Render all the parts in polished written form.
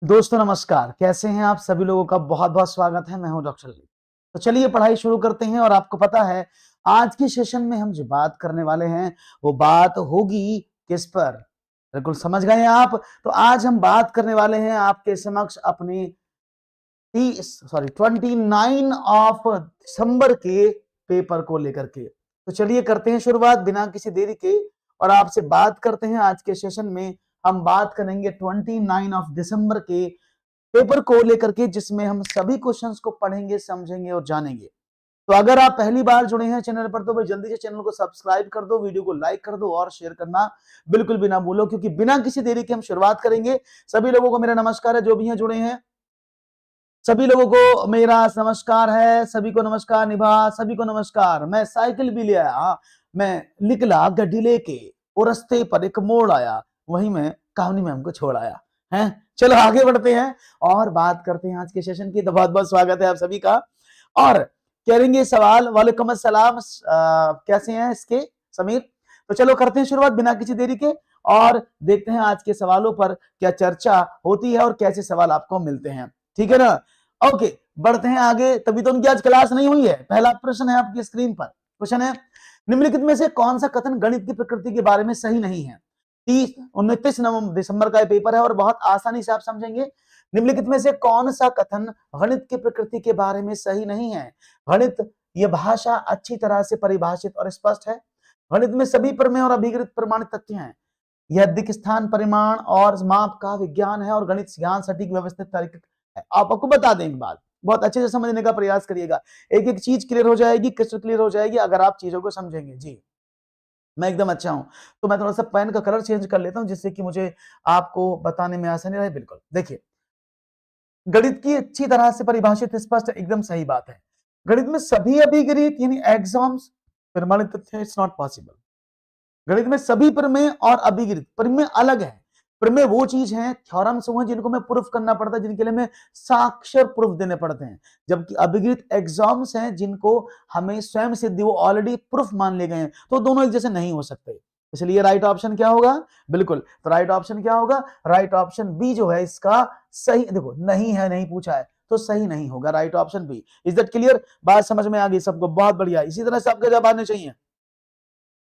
दोस्तों नमस्कार, कैसे हैं आप सभी लोगों का बहुत-बहुत स्वागत है। मैं हूं डॉक्टर ली। तो चलिए पढ़ाई शुरू करते हैं और आपको पता है आज के सेशन में हम जो बात करने वाले हैं वो बात होगी किस पर? बिल्कुल समझ गए हैं आप। तो आज हम बात करने वाले हैं आपके समक्ष अपनी 29 ऑफ दिसंबर के पेपर को लेकर के। तो चलिए करते हैं शुरुआत बिना किसी देरी के और आपसे बात करते हैं आज के सेशन में हम बात करेंगे 29 ऑफ दिसंबर के पेपर को लेकर के, जिसमें हम सभी क्वेश्चंस को पढ़ेंगे, समझेंगे और जानेंगे। तो अगर आप पहली बार जुड़े हैं चैनल पर तो भाई जल्दी से चैनल को सब्सक्राइब कर दो, वीडियो को लाइक कर दो और शेयर करना बिल्कुल भी ना भूलो, क्योंकि बिना किसी देरी के हम शुरुआत करेंगे। सभी लोगों को मेरा नमस्कार है, जो भी हैं जुड़े हैं सभी लोगों को मेरा नमस्कार है। सभी को नमस्कार निभा, सभी को नमस्कार। मैं साइकिल भी ले आया, मैं निकला गड्डी लेके, वो रास्ते पर एक मोड़ आया, वहीं मैं कहानी में हमको छोड़ आया है। चलो आगे बढ़ते हैं और बात करते हैं आज के सेशन की। तो बहुत बहुत स्वागत है आप सभी का। और करेंगे सवाल। वालेकुम अस्सलाम, कैसे हैं इसके समीर? तो चलो करते हैं शुरुआत बिना किसी देरी के और देखते हैं आज के सवालों पर क्या चर्चा होती है और कैसे सवाल आपको मिलते हैं। ठीक है ना? ओके, बढ़ते हैं आगे। तभी तो उनकी आज क्लास नहीं हुई है। पहला प्रश्न है आपकी स्क्रीन पर। क्वेश्चन है, निम्नलिखित में से कौन सा कथन गणित की प्रकृति के बारे में सही नहीं है? 29 नवंबर दिसंबर का पेपर है और बहुत आसानी से आप समझेंगे। निम्नलिखित में से कौन सा कथन गणित की प्रकृति के बारे में सही नहीं है? गणित ये भाषा अच्छी तरह से परिभाषित और स्पष्ट है। गणित में सभी प्रमेय और अभिकृत प्रमाणित तथ्य हैं। यह दिक् स्थान परिमाण और माप का विज्ञान है और गणित ज्ञान सटीक व्यवस्थित तरीके है। आपको बता दें एक बात, बहुत अच्छे से समझने का प्रयास करिएगा। एक एक चीज क्लियर हो जाएगी, क्रिस्टल क्लियर हो जाएगी अगर आप चीजों को समझेंगे। जी, मैं एकदम अच्छा हूं। तो मैं थोड़ा सा पेन का कलर चेंज कर लेता हूं जिससे कि मुझे आपको बताने में आसानी रहे। बिल्कुल देखिए, गणित की अच्छी तरह से परिभाषित स्पष्ट एकदम सही बात है। गणित में सभी अभिगणित यानी एग्जाम्स प्रमाणित तथ्य इट्स नॉट पॉसिबल। गणित में सभी प्रमेय और अभिगणित प्रमेय अलग है। प्रमेय वो चीज है, थ्योरम्स वो हैं जिनको मैं प्रूफ करना पड़ता है, जिनके लिए मैं साक्षर प्रूफ देने पड़ते हैं। जबकि अभिगणित एग्जाम्स हैं जिनको हमें स्वयं सिद्धि, वो ऑलरेडी प्रूफ मान लिए गए हैं। तो दोनों एक जैसे नहीं हो सकते। इसलिए राइट ऑप्शन क्या होगा? बिल्कुल, तो राइट ऑप्शन क्या होगा? राइट ऑप्शन बी जो है इसका सही। देखो नहीं है, नहीं पूछा है तो सही नहीं होगा। Right option B. Is that clear? बात समझ में आ गई सबको? बहुत बढ़िया। इसी तरह से आपके जवाब आने चाहिए।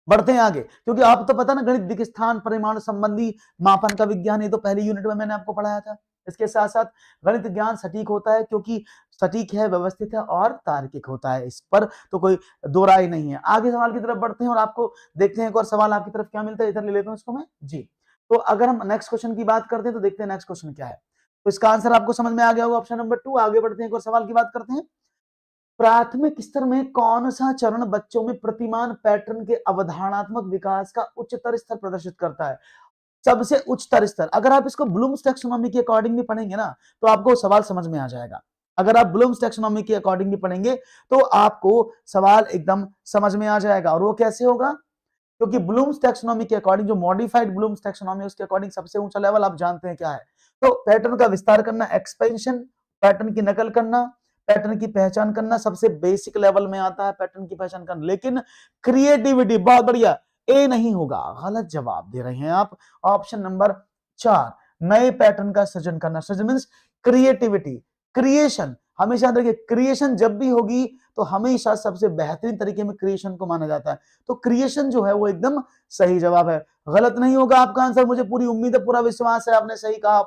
बढ़ते हैं आगे, क्योंकि आप तो पता ना गणित दिक् स्थान परिमाण संबंधी मापन का विज्ञान, ये तो पहले यूनिट में मैंने आपको पढ़ाया था। इसके साथ साथ गणित ज्ञान सटीक होता है क्योंकि सटीक है, व्यवस्थित है और तार्किक होता है। इस पर तो कोई दो राय नहीं है। आगे सवाल की तरफ बढ़ते हैं और आपको देखते हैं एक और सवाल आपकी तरफ क्या मिलता है। इधर ले लेता हूं इसको मैं। जी, तो अगर हम नेक्स्ट क्वेश्चन की बात करते हैं तो देखते हैं नेक्स्ट क्वेश्चन क्या है। तो इसका आंसर आपको समझ में आ गया होगा, ऑप्शन नंबर 2। आगे बढ़ते हैं, एक और सवाल की बात करते हैं। प्राथमिक स्तर में कौन सा चरण बच्चों में प्रतिमान पैटर्न के अवधारणात्मक विकास का उच्चतर स्तर प्रदर्शित करता है? सबसे उच्चतर स्तर। अगर आप इसको ब्लूम्स टैक्सोनॉमी के अकॉर्डिंग भी पढ़ेंगे ना तो आपको सवाल समझ में आ जाएगा। अगर आप ब्लूम्स टैक्सोनॉमी के अकॉर्डिंग भी पढ़ेंगे तो आपको सवाल एकदम समझ में आ जाएगा। और वो कैसे होगा? क्योंकि ब्लूम्स टैक्सोनॉमी के अकॉर्डिंग, जो मॉडिफाइड ब्लूम्स टैक्सोनॉमी उसके अकॉर्डिंग सबसे ऊंचा लेवल आप जानते हैं क्या है? तो पैटर्न का विस्तार करना, एक्सपेंशन, पैटर्न की नकल करना, पैटर्न की पहचान करना सबसे बेसिक लेवल में आता है, पैटर्न की पहचान करना। लेकिन क्रिएटिविटी, बहुत बढ़िया, ए नहीं होगा, गलत जवाब दे रहे हैं आप। ऑप्शन नंबर 4, नए पैटर्न का सृजन करना। सृजन मींस क्रिएटिविटी, क्रिएशन। हमेशा देखिए, क्रिएशन जब भी होगी तो हमेशा सबसे बेहतरीन तरीके में क्रिएशन को माना जाता है। तो क्रिएशन जो है वो एकदम सही जवाब है। गलत नहीं होगा आपका आंसर, मुझे पूरी उम्मीद है, पूरा विश्वास है। आपने सही कहा,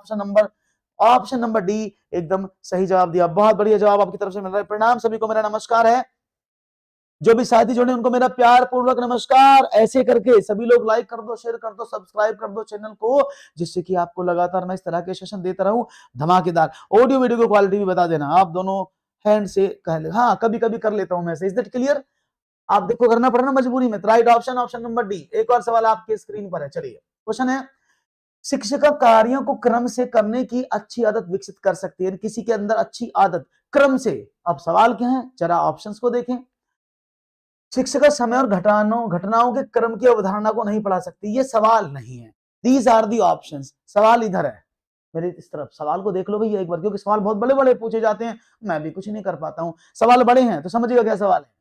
ऑप्शन नंबर डी एकदम सही जवाब दिया। बहुत बढ़िया जवाब आपकी तरफ से मिल रहा है। प्रणाम सभी को, मेरा नमस्कार है। जो भी साथी जुड़े उनको मेरा प्यार पूर्वक नमस्कार। ऐसे करके सभी लोग लाइक कर दो, शेयर कर दो, सब्सक्राइब कर दो चैनल को, जिससे कि आपको लगातार मैं इस तरह के सेशन देता रहूं धमाकेदार। ऑडियो वीडियो की क्वालिटी भी बता देना आप दोनों हैंड से कह ले। हाँ, कभी कभी कर लेता हूं मैं। Is that clear? आप देखो, करना पड़ा ना मजबूरी में। Right option, option number D. एक और सवाल आपके स्क्रीन पर है। चलिए, क्वेश्चन है, शिक्षक कार्यों को क्रम से करने की अच्छी आदत विकसित कर सकती है। किसी के अंदर अच्छी आदत क्रम से। अब सवाल क्या है, जरा ऑप्शंस को देखें। शिक्षक समय और घटनाओं के क्रम की अवधारणा को नहीं पढ़ा सकती, ये सवाल नहीं है। These are the options. सवाल इधर है, मेरी इस तरफ। सवाल को देख लो भैया एक बार, क्योंकि सवाल बहुत बड़े बड़े पूछे जाते हैं, मैं भी कुछ नहीं कर पाता हूं। सवाल बड़े हैं तो समझिएगा क्या सवाल है।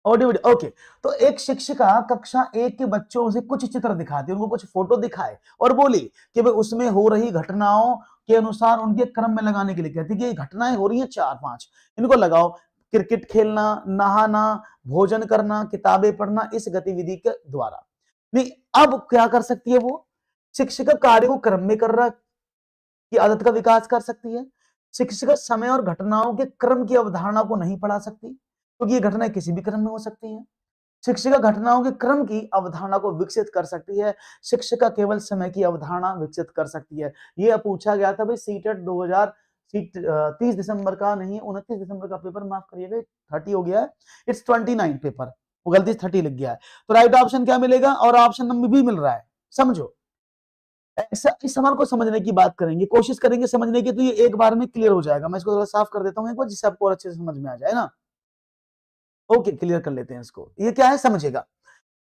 Audio video, okay. तो एक शिक्षिका कक्षा 1 के बच्चों से कुछ चित्र दिखाती, उनको कुछ फोटो दिखाए और बोली कि भाई उसमें हो रही घटनाओं के अनुसार उनके क्रम में लगाने के लिए कहती कि ये घटनाएं हो रही हैं 4-5, इनको लगाओ। क्रिकेट खेलना, नहाना, भोजन करना, किताबें पढ़ना इस गतिविधि के द्वारा। नहीं, अब क्या कर सकती है वो? शिक्षिका कार्य को क्रम में कर रहा की आदत का विकास कर सकती है। शिक्षिका समय और घटनाओं के क्रम की अवधारणा को नहीं पढ़ा सकती, क्योंकि ये घटनाएं किसी भी क्रम में हो सकती हैं। शिक्षिका घटनाओं के क्रम की अवधारणा को विकसित कर सकती है, शिक्षिका केवल समय की अवधारणा विकसित कर सकती है। ये पूछा गया था भाई सीटेट 2000 30 दिसंबर का नहीं, 29 दिसंबर का पेपर, माफ करिएगा 30 हो गया है, इट्स 29 पेपर, वो गलती से 30 लिख गया है। तो राइट ऑप्शन क्या मिलेगा? और ऑप्शन नंबर बी मिल रहा है। समझो, ऐसा इस सवाल को समझने की बात करेंगे, कोशिश करेंगे समझने की, तो ये एक बार में क्लियर हो जाएगा। मैं इसको थोड़ा साफ कर देता हूँ एक बार, जिससे आपको और अच्छे से समझ में आ जाए ना। ओके, क्लियर कर लेते हैं इसको। ये क्या है समझेगा।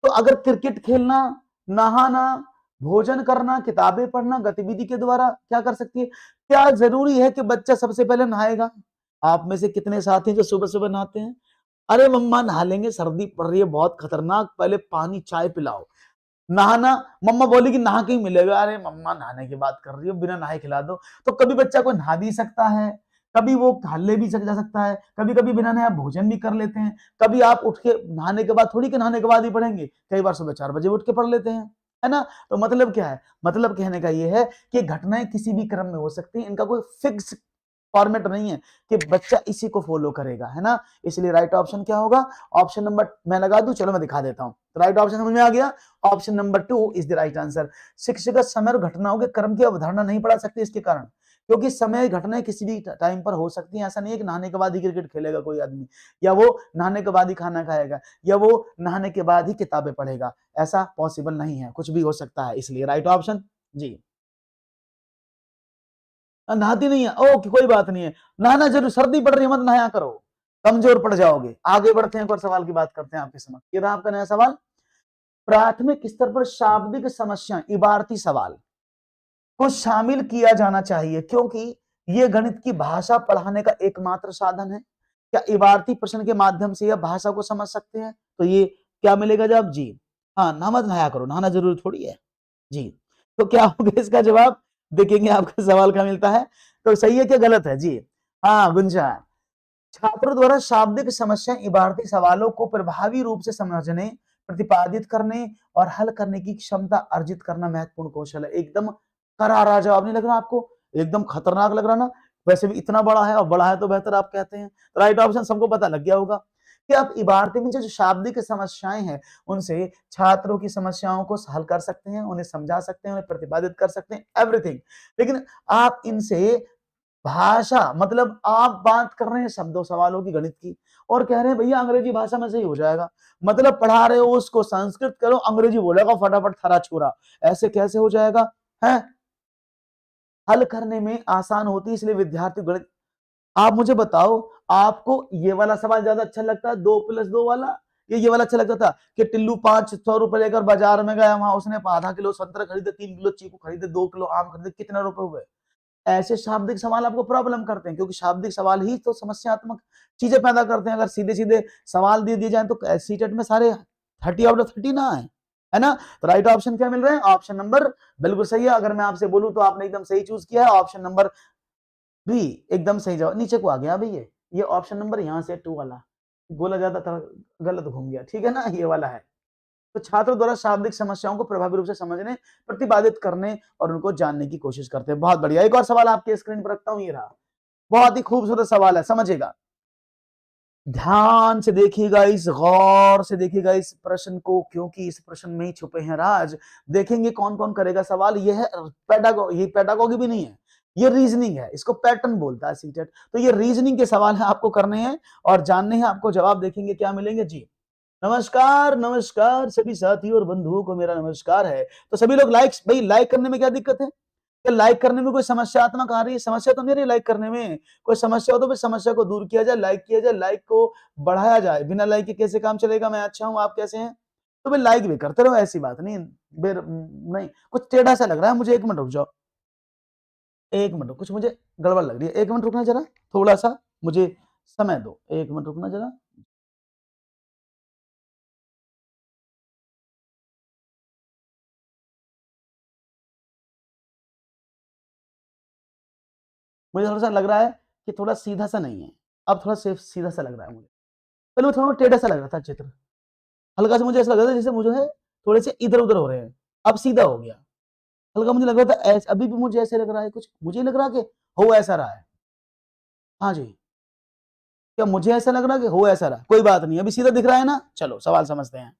तो अगर क्रिकेट खेलना, नहाना, भोजन करना, किताबें पढ़ना गतिविधि के द्वारा क्या कर सकती है? क्या जरूरी है कि बच्चा सबसे पहले नहाएगा? आप में से कितने साथी हैं जो सुबह सुबह नहाते हैं? अरे मम्मा नहा लेंगे, सर्दी पड़ रही है बहुत खतरनाक, पहले पानी चाय पिलाओ। नहाना, मम्मा बोलेगी नहा के ही मिलेगा, अरे मम्मा नहाने की बात कर रही हो, बिना नहाए खिला दो। तो कभी बच्चा को नहा भी सकता है, कभी वो हल्ले भी जा सकता है, कभी कभी बिना नहाए भोजन भी कर लेते हैं। कभी आप उठ के नहाने के बाद थोड़ी के नहाने के बाद ही पढ़ेंगे, कई बार सुबह 4 बजे उठ के पढ़ लेते हैं, है ना। तो मतलब क्या है? मतलब कहने का ये है कि घटनाएं किसी भी क्रम में हो सकती हैं, इनका कोई फिक्स फॉर्मेट नहीं है कि बच्चा इसी को फॉलो करेगा, है ना। इसलिए राइट ऑप्शन क्या होगा? ऑप्शन नंबर, मैं लगा दूं, चलो मैं दिखा देता हूं। तो राइट ऑप्शन समझ में आ गया, option number 2 is the right answer. शिक्षिका समय और घटनाओं के क्रम की अवधारणा नहीं पढ़ा सकती इसके कारण, क्योंकि समय घटनाएं किसी भी टाइम पर हो सकती हैं। ऐसा नहीं है कि नहाने के बाद ही क्रिकेट खेलेगा कोई आदमी, या वो नहाने के बाद ही खाना खाएगा, या वो नहाने के बाद ही किताबें पढ़ेगा। ऐसा पॉसिबल नहीं है, कुछ भी हो सकता है। इसलिए राइट ऑप्शन जी। नहाती नहीं है, ओके कोई बात नहीं है, नहाना जरूर, सर्दी पड़ रही है मत नहाया करो, कमजोर पड़ जाओगे। आगे बढ़ते हैं, एक और सवाल की बात करते हैं आपके समक्ष। ये रहा आपका नया सवाल। प्राथमिक स्तर पर शाब्दिक समस्या, इबारती सवाल को शामिल किया जाना चाहिए, क्योंकि ये गणित की भाषा पढ़ाने का एकमात्र साधन है। क्या इबारती प्रश्न के माध्यम से यह भाषा को समझ सकते हैं? तो ये क्या मिलेगा जवाब? जी हाँ, ना मत नहाया करो, नहाना जरूरी थोड़ी है जी। तो क्या होगा इसका जवाब? देखेंगे आपका सवाल क्या मिलता है। तो सही है क्या गलत है? जी हाँ गुंजा। छात्रों द्वारा शाब्दिक समस्या इबारती सवालों को प्रभावी रूप से समझने, प्रतिपादित करने और हल करने की क्षमता अर्जित करना महत्वपूर्ण कौशल है। एकदम करारा जवाब नहीं लग रहा आपको? एकदम खतरनाक लग रहा ना? वैसे भी इतना बड़ा है, और बड़ा है तो बेहतर आप कहते हैं। तो राइट ऑप्शन सबको पता लग गया होगा कि आप इबारती में जो शाब्दिक समस्याएं हैं उनसे छात्रों की समस्याओं को हल कर सकते हैं, उन्हें समझा सकते हैं, उन्हें प्रतिपादित कर सकते हैं, एवरीथिंग। लेकिन आप इनसे भाषा, मतलब आप बात कर रहे हैं शब्दों सवालों की, गणित की, और कह रहे हैं भैया अंग्रेजी भाषा में सही हो जाएगा। मतलब पढ़ा रहे हो उसको संस्कृत करो, अंग्रेजी बोलेगा फटाफट थरा छोरा, ऐसे कैसे हो जाएगा? है हल करने में आसान होती, इसलिए विद्यार्थी गणित। आप मुझे बताओ, आपको ये वाला सवाल ज्यादा अच्छा लगता है 2+2 वाला, ये वाला अच्छा लगता था कि टिल्लू 500 रुपए लेकर बाजार में गया, वहां उसने आधा किलो संतरा खरीदे, 3 किलो चीकू खरीदे, 2 किलो आम खरीदे, कितने रुपए हुए? ऐसे शाब्दिक सवाल आपको प्रॉब्लम करते हैं, क्योंकि शाब्दिक सवाल ही तो समस्यात्मक चीजें पैदा करते हैं। अगर सीधे सीधे सवाल दे दिए जाए तो सीटेट में सारे 30 ना है ना। तो राइट ऑप्शन क्या मिल रहे हैं? ऑप्शन नंबर बिल्कुल सही है। अगर मैं आपसे बोलूं तो आपने एकदम सही चूज किया है, ऑप्शन नंबर बी एकदम सही जवाब। नीचे को आ गया अभी ये ऑप्शन नंबर यहाँ से 2 वाला गोला ज्यादा गलत घूम गया, ठीक है ना, ये वाला है। तो छात्रों द्वारा शाब्दिक समस्याओं को प्रभावी रूप से समझने, प्रतिपादित करने और उनको जानने की कोशिश करते हैं। बहुत बढ़िया। एक और सवाल आपके स्क्रीन पर रखता हूं, ये रहा, बहुत ही खूबसूरत सवाल है, समझिएगा, ध्यान से देखिएगा, इस गौर से देखिएगा इस प्रश्न को, क्योंकि इस प्रश्न में ही छुपे हैं राज। देखेंगे कौन कौन करेगा सवाल। ये है ये पेडागोगी भी नहीं है, ये रीजनिंग है, इसको पैटर्न बोलता है सीटेट। तो ये रीजनिंग के सवाल है, आपको करने हैं और जानने हैं आपको। जवाब देखेंगे क्या मिलेंगे जी। नमस्कार नमस्कार सभी साथियों और बंधुओं को मेरा नमस्कार है। तो सभी लोग लाइक, भाई लाइक करने में क्या दिक्कत है? क्या लाइक करने में कोई समस्यात्मक आ रही है? समस्या तो नहीं रही लाइक करने में। कोई समस्या हो तो फिर समस्या को दूर किया जाए, लाइक किया जाए, लाइक को बढ़ाया जाए। बिना लाइक के कैसे काम चलेगा? मैं अच्छा हूं, आप कैसे हैं? तो भाई लाइक भी करते रहो, ऐसी बात नहीं। नहीं, कुछ टेढ़ा सा लग रहा है मुझे, 1 मिनट रुक जाओ, 1 मिनट, कुछ मुझे गड़बड़ लग रही है। 1 मिनट रुकना जरा, थोड़ा सा मुझे समय दो, 1 मिनट रुकना जरा। मुझे थोड़ा सा लग रहा है कि थोड़ा सीधा सा नहीं है, अब थोड़ा सीधा सा लग रहा है मुझे। पहले थोड़ा टेढ़ा सा लग रहा था चित्र, हल्का सा मुझे ऐसा लग रहा था जैसे मुझे है थोड़े से इधर उधर हो रहे हैं, अब सीधा हो गया। हल्का मुझे लग रहा था ऐसे, अभी भी मुझे ऐसे लग रहा है, कुछ मुझे लग रहा है कि हो ऐसा रहा है। हाँ जी, क्या मुझे ऐसा लग रहा है कि हो ऐसा रहा? कोई बात नहीं, अभी सीधा दिख रहा है ना। चलो सवाल समझते हैं।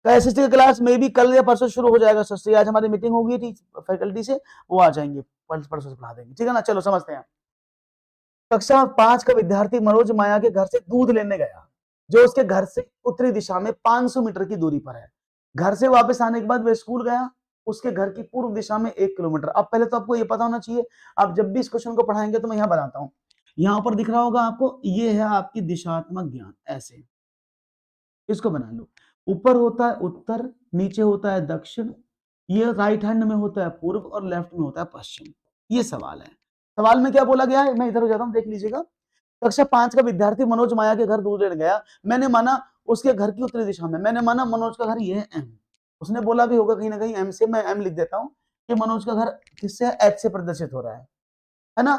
एसएसटी का क्लास में भी कल या परसों शुरू हो जाएगा सर, आज हमारी मीटिंग होगी फैकल्टी से, वो आ जाएंगे, परसों से पढ़ा देंगे, ठीक है ना। चलो समझते हैं। कक्षा 5 का विद्यार्थी मनोज माया के घर से दूध लेने गया, जो उसके घर से उत्तरी दिशा में 500 मीटर की दूरी पर है। घर से वापस आने के बाद वह स्कूल गया, उसके घर की पूर्व दिशा में 1 किलोमीटर। अब पहले तो आपको ये पता होना चाहिए, आप जब भी इस क्वेश्चन को पढ़ाएंगे तो मैं यहाँ बताता हूँ, यहाँ पर दिख रहा होगा आपको, ये है आपकी दिशात्मक ज्ञान, ऐसे इसको बना लो। ऊपर होता है उत्तर, नीचे होता है दक्षिण, ये राइट हैंड में होता है पूर्व और लेफ्ट में होता है पश्चिम। ये सवाल है। सवाल में क्या बोला गया है, मैं इधर हो जाता हूँ, देख लीजिएगा। कक्षा 5 का विद्यार्थी मनोज माया के घर दूध लेने गया, मैंने माना उसके घर की उत्तरी दिशा में, मैंने माना मनोज का घर ये है एम। उसने बोला भी होगा कहीं ना कहीं एम से, मैं एम लिख देता हूँ कि मनोज का घर किससे है, एच से प्रदर्शित हो रहा है ना,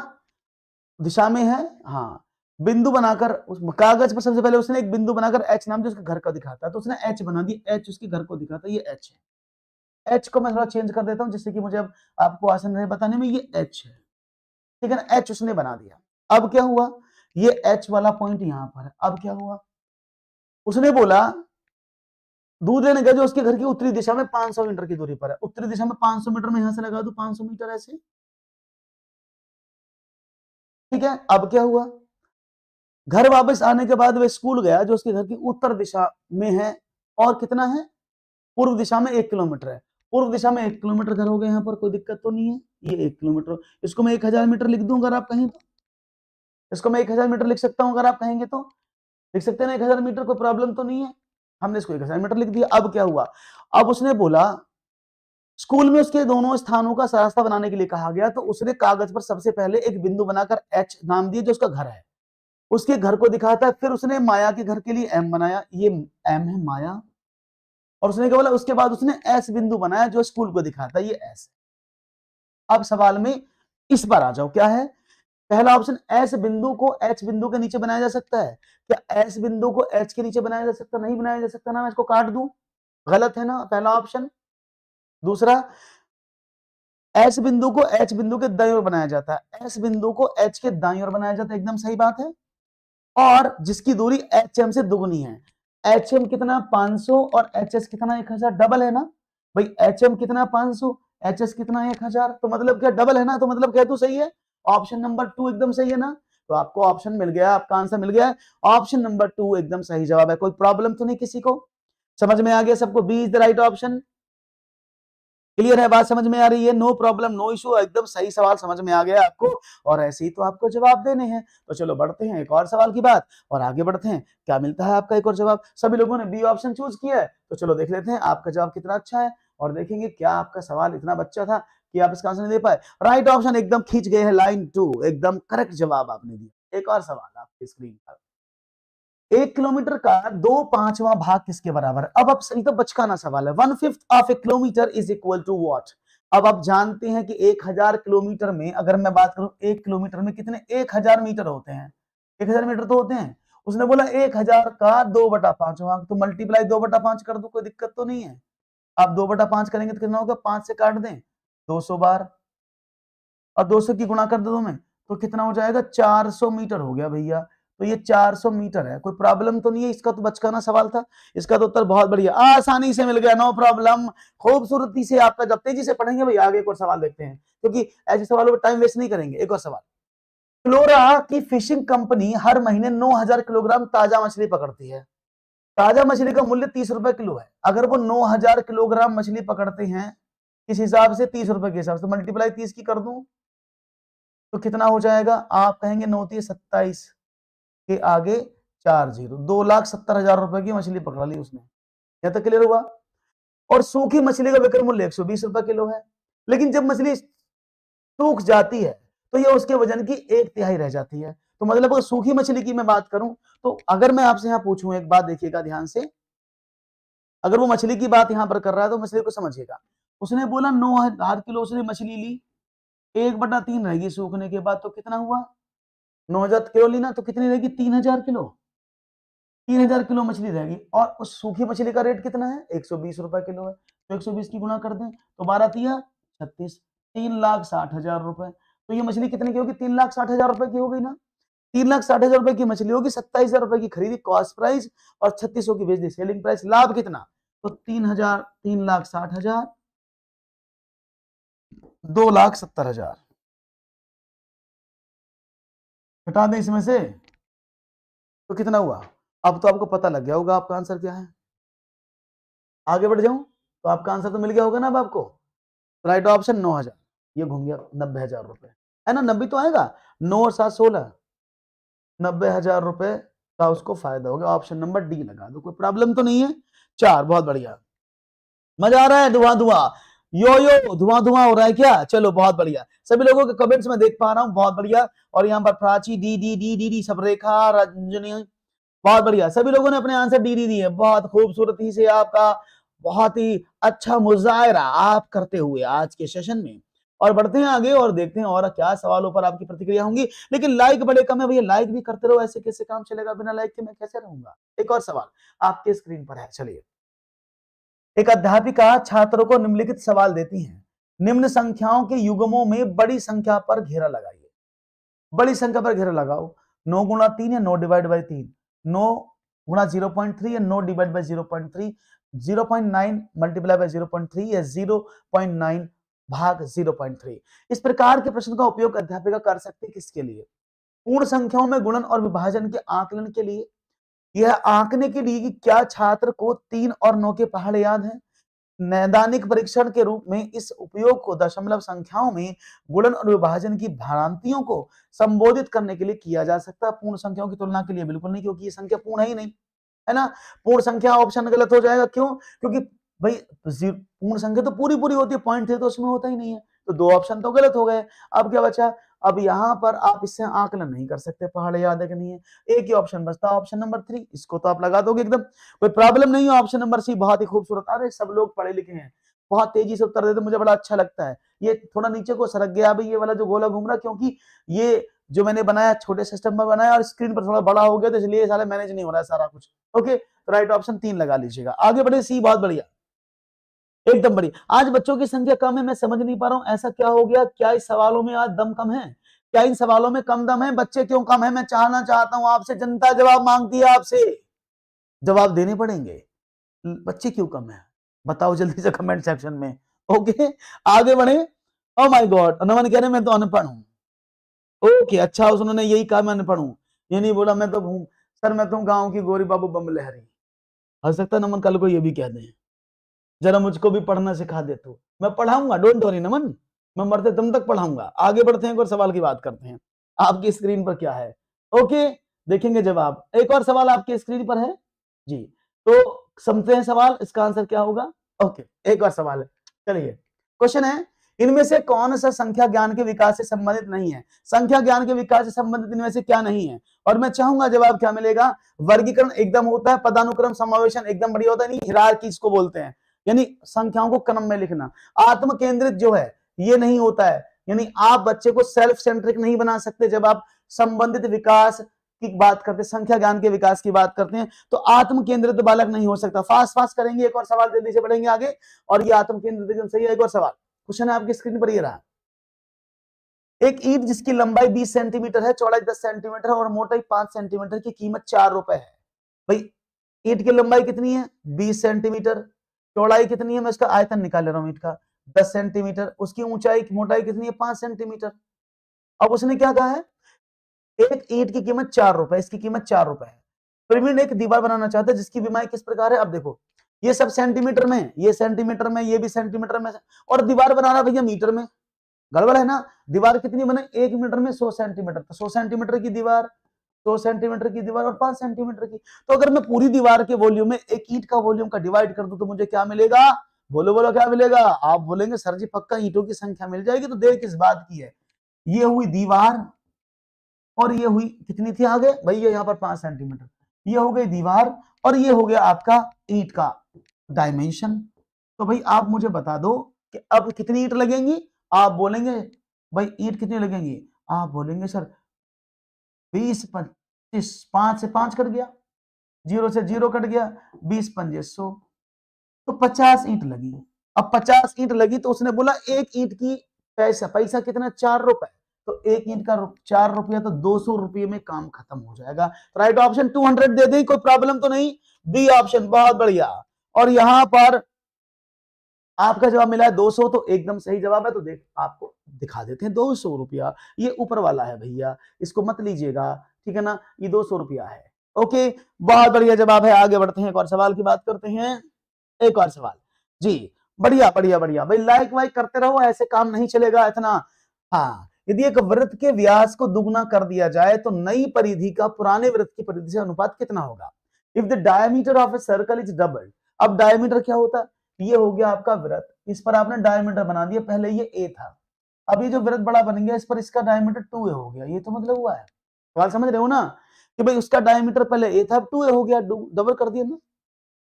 दिशा में है। हाँ, बिंदु बनाकर उस कागज पर सबसे पहले उसने एक बिंदु बनाकर एच नाम जो उसके घर का दिखाता है, तो उसने एच बना दी, एच उसके घर को दिखाता है, ये एच है। एच को मैं थोड़ा चेंज कर देता हूँ जिससे कि मुझे अब आपको आसान रहे बताने में, ये एच है, ठीक है ना। एच उसने बना दिया। अब क्या हुआ, ये एच वाला पॉइंट यहां पर है। अब क्या हुआ, उसने बोला दूध लेने गया जो उसके घर की उत्तरी दिशा में 500 मीटर की दूरी पर है। उत्तरी दिशा में 500 मीटर में यहां से लगा दूं 500 मीटर ऐसे, ठीक है। अब क्या हुआ, घर वापस आने के बाद वह स्कूल गया जो उसके घर की उत्तर दिशा में है, और कितना है, पूर्व दिशा में 1 किलोमीटर है। पूर्व दिशा में 1 किलोमीटर घर हो गए, यहाँ पर कोई दिक्कत तो नहीं है। ये 1 किलोमीटर, इसको मैं 1000 मीटर लिख दूं अगर आप कहें तो, इसको मैं 1000 मीटर लिख सकता हूं अगर आप कहेंगे तो, लिख सकते हैं ना 1000 मीटर, कोई प्रॉब्लम तो नहीं है। हमने इसको 1000 मीटर लिख दिया। अब क्या हुआ, अब उसने बोला स्कूल में उसके दोनों स्थानों का रास्ता बनाने के लिए कहा गया, तो उसने कागज पर सबसे पहले एक बिंदु बनाकर एच नाम दिया जो उसका घर है, उसके घर को दिखाता है। फिर उसने माया के घर के लिए एम बनाया, ये एम है माया, और उसने क्या बोला, उसके बाद उसने एस बिंदु बनाया जो स्कूल को दिखाता है, ये एस। अब सवाल में इस पर आ जाओ, क्या है पहला ऑप्शन, एस बिंदु को एच बिंदु के नीचे बनाया जा सकता है क्या, एस बिंदु को एच के नीचे बनाया जा सकता, नहीं बनाया जा सकता ना, मैं इसको काट दूं, गलत है ना पहला ऑप्शन। दूसरा, एस बिंदु को एच बिंदु के दाईं ओर बनाया जाता है, एस बिंदु को एच के दाईं ओर बनाया जाता है, एकदम सही बात है। और जिसकी दूरी एच एम से दुगुनी है, एच एम कितना 500 और एच एस कितना 1000, डबल है ना भाई, एच एम कितना 500, एच एस कितना 1000, तो मतलब क्या डबल है ना, तो मतलब क्या तू सही है, ऑप्शन नंबर 2 एकदम सही है ना। तो आपको ऑप्शन मिल गया, आपका आंसर मिल गया, ऑप्शन नंबर 2 एकदम सही जवाब है। कोई प्रॉब्लम तो नहीं किसी को, समझ में आ गया सबको, B is the right option. Clear है, बात समझ में आ रही है, नो प्रॉब्लम नो इशू, एकदम सही सवाल समझ में आ गया आपको, और ऐसे ही तो आपको जवाब देने हैं। तो चलो बढ़ते हैं एक और सवाल की बात और आगे बढ़ते हैं, क्या मिलता है आपका एक और जवाब। सभी लोगों ने बी ऑप्शन चूज किया है, तो चलो देख लेते हैं आपका जवाब कितना अच्छा है, और देखेंगे क्या आपका सवाल इतना बच्चा था कि आप इसका आंसर नहीं दे पाए। राइट ऑप्शन एकदम खींच गए हैं, लाइन 2 एकदम करेक्ट जवाब आपने दिया। एक और सवाल आपकी स्क्रीन पर, 1 किलोमीटर का 2/5वां भाग किसके बराबर है। अब आप सही तो बचकाना सवाल है, 1/5 of a kilometre is equal to what. अब आप जानते हैं कि 1000 किलोमीटर में, अगर मैं बात करूं 1 किलोमीटर में कितने 1000 मीटर होते हैं, 1000 मीटर तो होते हैं। उसने बोला 1000 का 2/5 भाग, तो मल्टीप्लाई 2/5 कर दो, कोई दिक्कत तो नहीं है। आप 2/5 करेंगे तो कितना होगा, 5 से काट दें 200 बार, और 200 की गुणा कर दो में, तो कितना हो जाएगा 400 मीटर हो गया भैया। तो ये 400 मीटर है, कोई प्रॉब्लम तो नहीं है, इसका तो बचकाना सवाल था, इसका तो उत्तर बहुत बढ़िया आसानी से मिल गया, नो प्रॉब्लम। खूबसूरती से आपका, जब तेजी से पढ़ेंगे भाई आगे एक और सवाल देखते हैं, क्योंकि ऐसे सवालों पर टाइम वेस्ट नहीं करेंगे। एक और सवाल, फ्लोरा की फिशिंग कंपनी हर महीने 9000 किलोग्राम ताजा मछली पकड़ती है, ताजा मछली का मूल्य 30 रुपए किलो है। अगर वो 9000 किलोग्राम मछली पकड़ते हैं, इस हिसाब से 30 रुपए के हिसाब से मल्टीप्लाई 30 की कर दूं, तो कितना हो जाएगा, आप कहेंगे 9×3 = 27 के आगे 4 जीरो, 2,70,000 रुपए की मछली पकड़ा ली उसने। यहां तक क्लियर हुआ। और सूखी मछली का विक्रय मूल्य 120 रुपए किलो है, लेकिन जब मछली सूख जाती है तो यह उसके वजन की 1/3 रह जाती है। तो मतलब अगर सूखी मछली की मैं बात करूं, तो अगर मैं आपसे यहां पूछूं, एक बात देखिएगा ध्यान से, अगर वो मछली की बात यहां पर कर रहा है तो मछली को समझिएगा। उसने बोला 9000 किलो उसने मछली ली, 1/3 रहेगी सूखने के बाद, तो कितना हुआ 9,000 किलो ली ना, तो कितनी रहेगी 3,000 किलो, 3,000 किलो मछली रहेगी। और उस सूखी मछली का रेट कितना है 120 रुपए किलो है, तो 120 की गुणा कर दें तो 12 तिया 36, 3,60,000 रुपए। तो ये मछली कितने की होगी 3,60,000 रुपए की हो गई ना। 3,60,000 रुपए की मछली होगी, 27,000 रुपए की खरीदी कॉस्ट प्राइस और 3600 की बेच दी सेलिंग प्राइस। लाभ कितना, तो 3,60,000 2,70,000 घटा दें इसमें से, तो कितना हुआ। अब तो आपको पता लग गया होगा आपका आंसर क्या है। आगे बढ़ जाऊं तो आपका आंसर तो मिल गया होगा ना अब आपको। राइट ऑप्शन 9,000, ये घूम गया 90,000 रुपए, है ना 90 तो आएगा, 9 और 7 16, 90,000 रुपए का उसको फायदा हो गया। ऑप्शन नंबर डी लगा दो, कोई प्रॉब्लम तो नहीं है। 4, बहुत बढ़िया, मजा आ रहा है, धुआं धुआं यो धुआं धुआं हो रहा है क्या, चलो बहुत बढ़िया। सभी लोगों के कमेंट्स में देख पा रहा हूँ, बहुत बढ़िया। और यहाँ पर Prachi D D D D D सब, रेखा रंजनी, बहुत बढ़िया, सभी लोगों ने अपने आंसर डी डी दिए। बहुत खूबसूरती से आपका बहुत ही अच्छा मुजाहरा आप करते हुए आज के सेशन में। और बढ़ते हैं आगे और देखते हैं और क्या सवालों पर आपकी प्रतिक्रिया होंगी। लेकिन लाइक बड़े कम है भैया, लाइक भी करते रहो, ऐसे कैसे काम चलेगा, बिना लाइक के मैं कैसे रहूंगा। एक और सवाल आपके स्क्रीन पर है, चलिए। एक अध्यापिका छात्रों को निम्नलिखित सवाल देती है, निम्न संख्याओं के युग्मों में बड़ी संख्या पर घेरा लगाइए। बड़ी संख्या पर घेरा लगाओ, 9 गुणा 3 या 9 डिवाइड बाई 3, 9 गुणा 0.3 या 9 डिवाइड बाई 0.3, 0.9 मल्टीप्लाई बाई 0.3 या 0.9 भाग 0.3। इस प्रकार के प्रश्न का उपयोग अध्यापिका कर सकते हैं किसके लिए, पूर्ण संख्याओं में गुणन और विभाजन के आकलन के लिए। यह आंकने के लिए कि क्या छात्र को 3 और 9 के पहाड़ याद है। नैदानिक परीक्षण के रूप में इस उपयोग को दशमलव संख्याओं में गुणन और विभाजन की भ्रांतियों को संबोधित करने के लिए किया जा सकता है, पूर्ण संख्याओं की तुलना के लिए बिल्कुल नहीं, क्योंकि ये संख्या पूर्ण है ही नहीं, है ना। पूर्ण संख्या ऑप्शन गलत हो जाएगा, क्यों, क्योंकि भाई पूर्ण संख्या तो पूरी पूरी होती है, पॉइंट थे तो उसमें होता ही नहीं है, तो 2 ऑप्शन तो गलत हो गए। अब क्या बचा, अब यहां पर आप इससे आकलन नहीं कर सकते पहाड़ याद है कि नहीं है, एक ही ऑप्शन बचता है ऑप्शन नंबर 3, इसको तो आप लगा दोगे एकदम, कोई प्रॉब्लम नहीं है। ऑप्शन नंबर सी बहुत ही खूबसूरत, अरे सब लोग पढ़े लिखे हैं, बहुत तेजी से उत्तर देते, मुझे बड़ा अच्छा लगता है। ये थोड़ा नीचे को सरक गया अभी ये वाला जो गोला घूम रहा, क्योंकि ये जो मैंने बनाया छोटे सिस्टम में बनाया और स्क्रीन पर थोड़ा बड़ा हो गया, तो इसलिए सारा मैनेज नहीं हो रहा है सारा कुछ। ओके, तो राइट ऑप्शन 3 लगा लीजिएगा। आगे बढ़े, सी बहुत बढ़िया, एकदम बढ़िया। आज बच्चों की संख्या कम है, मैं समझ नहीं पा रहा हूं ऐसा क्या हो गया, क्या इस सवालों में आज दम कम है, क्या इन सवालों में कम दम है, बच्चे क्यों कम है, मैं जानना चाहता हूं आपसे, जनता जवाब मांगती है आपसे, जवाब देने पड़ेंगे, बच्चे क्यों कम है, बताओ जल्दी से कमेंट सेक्शन में। ओके, आगे बढ़े। ओ माय गॉड, नमन कह रहे मैं तो अनपढ़ हूं। ओके, अच्छा उन्होंने यही कहा मैं अनपढ़ हूं, ये नहीं बोला मैं तो हूं सर, मैं तो गांव की गोरी बाबू बम लहरी। हो सकता है नमन कल को ये भी कह दें, जरा मुझको भी पढ़ना सिखा दे तू, मैं पढ़ाऊंगा, डोंट वरी नमन, मैं मरते दम तक पढ़ाऊंगा। आगे बढ़ते हैं, एक और सवाल की बात करते हैं, आपकी स्क्रीन पर क्या है। ओके, देखेंगे जवाब, एक और सवाल आपकी स्क्रीन पर है जी, तो समझते हैं सवाल, इसका आंसर क्या होगा। ओके, एक और सवाल है, चलिए। क्वेश्चन है, इनमें से कौन सा संख्या ज्ञान के विकास से संबंधित नहीं है, संख्या ज्ञान के विकास से संबंधित इनमें से क्या नहीं है। और मैं चाहूंगा जवाब क्या मिलेगा, वर्गीकरण एकदम होता है, पदानुक्रम समावेशन एकदम बढ़िया होता है, नहीं हिरार्की इसको बोलते हैं, यानी संख्याओं को क्रम में लिखना। आत्म केंद्रित जो है ये नहीं होता है, यानी आप बच्चे को सेल्फ सेंट्रिक नहीं बना सकते जब आप संबंधित विकास की बात करते हैं, संख्या ज्ञान के विकास की बात करते हैं, तो आत्म केंद्रित बालक नहीं हो सकता। फास्ट फास्ट करेंगे, एक और सवाल जल्दी से बढ़ेंगे आगे, और ये आत्म केंद्रित एकदम सही है। एक और सवाल, क्वेश्चन है आपकी स्क्रीन पर ये रहा, एक ईंट जिसकी लंबाई 20 सेंटीमीटर है, चौड़ाई 10 सेंटीमीटर और मोटाई 5 सेंटीमीटर की कीमत 4 रुपए है। भाई ईंट की लंबाई कितनी है 20 सेंटीमीटर, चौड़ाई कितनी है, मैं इसका आयतन निकाल ले रहा हूं ईंट का 10 सेंटीमीटर, उसकी ऊंचाई मोटाई कितनी है 5 सेंटीमीटर। अब उसने क्या कहा है, एक ईंट की कीमत 4 रुपए, इसकी कीमत 4 रुपए है। प्रवीण एक दीवार बनाना चाहता है जिसकी विमाई किस प्रकार है। अब देखो ये सब सेंटीमीटर में, ये सेंटीमीटर में, ये भी सेंटीमीटर में, और दीवार बना रहा भैया मीटर में, गड़बड़ है ना। दीवार कितनी बने 1 मीटर में 100 सेंटीमीटर, तो 100 सेंटीमीटर की दीवार, 100 सेंटीमीटर की दीवार और 5 सेंटीमीटर की। तो अगर मैं पूरी दीवार के वॉल्यूम में एक ईंट का वॉल्यूम का डिवाइड कर दूं तो मुझे क्या मिलेगा, बोलो बोलो क्या मिलेगा। आप बोलेंगे सर जी पक्का ईंटों की संख्या मिल जाएगी, तो देर किस बात की है, ये हुई दीवार और ये हुई कितनी थी आगे भैया यहाँ पर 5 सेंटीमीटर, ये हो गई दीवार और ये हो गया आपका ईंट का डायमेंशन। तो भाई आप मुझे बता दो कि अब कितनी ईंट लगेंगी, आप बोलेंगे भाई ईंट कितनी लगेंगी? आप बोलेंगे सर 20 25, 5 से 5 कट गया, 0 से 0 कट गया, 20 पंजे 100, तो 50 ईंट लगी। अब 50 ईंट लगी तो उसने बोला एक ईंट की पैसा कितना? 4 रुपए। तो एक ईंट का 4 रुपया, तो 200 रुपये में काम खत्म हो जाएगा। तो राइट ऑप्शन 200 दे दी, कोई प्रॉब्लम तो नहीं। बी ऑप्शन बहुत बढ़िया। और यहां पर आपका जवाब मिला है 200, तो एकदम सही जवाब है। तो देख आपको दिखा देते हैं 200 रुपया, ये ऊपर वाला है भैया, इसको मत लीजिएगा, ठीक है ना, ये 200 रुपया है। ओके, बहुत बढ़िया जवाब है। आगे बढ़ते हैं, एक और सवाल की बात करते हैं। एक और सवाल जी, बढ़िया बढ़िया बढ़िया भाई, लाइक वाइक करते रहो, ऐसे काम नहीं चलेगा इतना। हाँ, यदि एक वृत्त के व्यास को दुगना कर दिया जाए तो नई परिधि का पुराने वृत्त की परिधि से अनुपात कितना होगा? If the diameter of a circle is doubled. अब डायमीटर क्या होता है? ये हो गया आपका वृत्त, इस पर आपने डायमीटर बना दिया, पहले ये ए था, अब ये जो वृत्त बड़ा बन गया, इस पर इसका डायमीटर 2a हो गया। ये तो मतलब हुआ है, सवाल समझ रहे हो ना, कि भाई उसका डायमीटर पहले ए था, 2a हो गया, डबल कर दिया ना।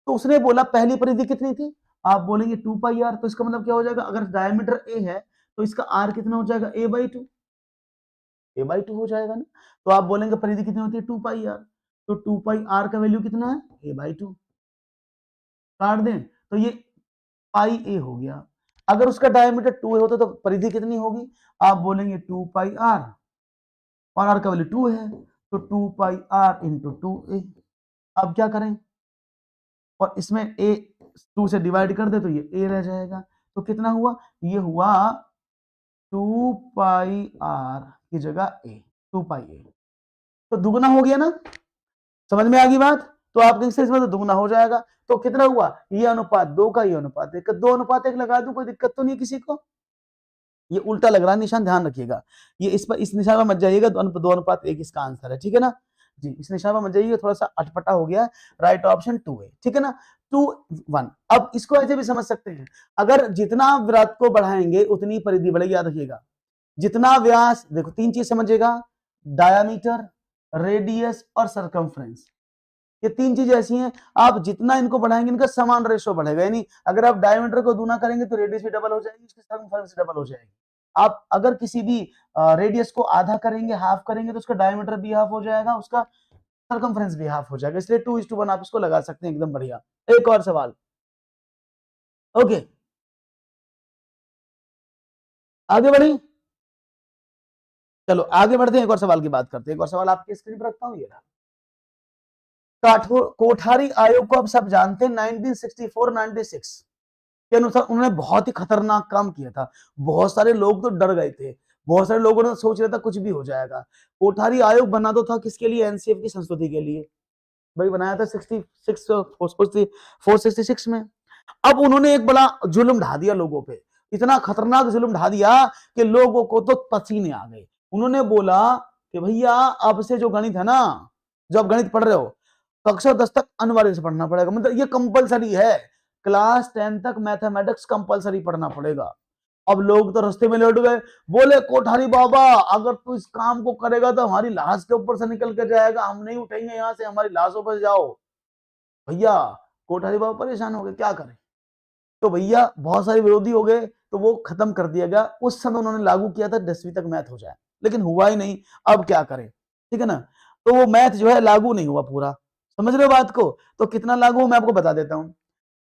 तो उसने बोला पहली परिधि कितनी थी? आप बोलेंगे 2 पाई आर। तो इसका मतलब क्या हो जाएगा? अगर डायमीटर ए है तो इसका आर कितना हो जाएगा? a/2, a/2 हो जाएगा ना। तो आप बोलेंगे परिधि कितनी होती है? 2 पाई आर। तो 2 पाई आर का वैल्यू कितना है? a/2। काट दें तो ये पाई ए हो गया। अगर उसका डायमीटर 2 होता तो परिधि कितनी होगी? आप बोलेंगे 2 पाई आर, और आर का वैल्यू 2 है, तो 2 पाई आर इंटू 2a। अब क्या करें? और इसमें a 2 से डिवाइड कर दे तो ये a रह जाएगा। तो कितना हुआ? ये हुआ 2 पाई आर की जगह a, 2 पाई a। तो दुगना हो गया ना, समझ में आ गई बात? तो आप इसमें तो दुगना हो जाएगा। तो कितना हुआ? ये अनुपात 2 का, ये अनुपात 1 का, 2 अनुपात 1 लगा दूं, कोई दिक्कत तो नहीं किसी को? ये उल्टा लग रहा है निशान, ध्यान रखिएगा, ये इस पर इस निशान पर मत जाइएगा, 2 अनुपात 1 इसका आंसर है, ठीक है ना जी। इस निशान पर मत जाइए, थोड़ा सा अटपटा हो गया। राइट ऑप्शन 2 है, ठीक है ना, 2 1। अब इसको ऐसे भी समझ सकते हैं, अगर जितना वृत्त को बढ़ाएंगे उतनी परिधि बढ़ेगी, याद रखिएगा। जितना व्यास, देखो 3 चीज समझिएगा, डायामीटर, रेडियस और सरकमफ्रेंस, ये 3 चीजें ऐसी हैं, आप जितना इनको बढ़ाएंगे इनका समान रेशो बढ़ेगा। यानी अगर आप डायमीटर को दूना करेंगे तो रेडियस भी डबल हो जाएगी, उसकी सरकमफ्रेंस डबल हो जाएगी। आप अगर किसी भी रेडियस को आधा करेंगे, हाफ करेंगे, तो उसका डायमीटर भी हाफ हो जाएगा, उसका सरकमफ्रेंस भी हाफ हो जाएगा। इसलिए 2:1 आप इसको लगा सकते हैं, एकदम बढ़िया। एक और सवाल, ओके आगे बढ़ी, चलो आगे बढ़ते हैं, एक और सवाल की बात करते हैं। एक और सवाल आपकी स्क्रीन पर रखता हूं, ये रहा। कोठारी आयोग को आप सब जानते हैं, 1964-96 के अनुसार उन्होंने बहुत ही खतरनाक काम किया था। बहुत सारे लोग तो डर गए थे, बहुत सारे लोगों ने सोच रहा था कुछ भी हो जाएगा। कोठारी आयोग बना तो था किसके लिए? एनसीएफ की संस्तुति के लिए, भाई बनाया था 466 में। अब उन्होंने एक बड़ा जुल्म ढा दिया लोगों पे, इतना खतरनाक जुल्म ढा दिया कि लोगों को तो पसीने आ गए। उन्होंने बोला कि भैया अब से जो गणित है ना, जो आप गणित पढ़ रहे हो, कक्षा 10 तक अनिवार्य से पढ़ना पड़ेगा, मतलब ये कंपलसरी है। क्लास 10 तक मैथमेटिक्स कंपलसरी पढ़ना पड़ेगा। अब लोग तो रास्ते में लौट गए, बोले कोठारी बाबा अगर तू इस काम को करेगा तो हमारी लाश के ऊपर से निकल के जाएगा, हम नहीं उठेंगे यहाँ से, हमारी लाशों पर जाओ। भैया कोठारी बाबा परेशान हो गए, क्या करें? तो भैया बहुत सारे विरोधी हो गए, तो वो खत्म कर दिया गया। उस समय उन्होंने लागू किया था 10वीं तक मैथ हो जाए, लेकिन हुआ ही नहीं। अब क्या करें, ठीक है ना। तो वो मैथ जो है लागू नहीं हुआ पूरा, समझ रहे हो बात को? तो कितना लागू मैं आपको बता देता हूँ।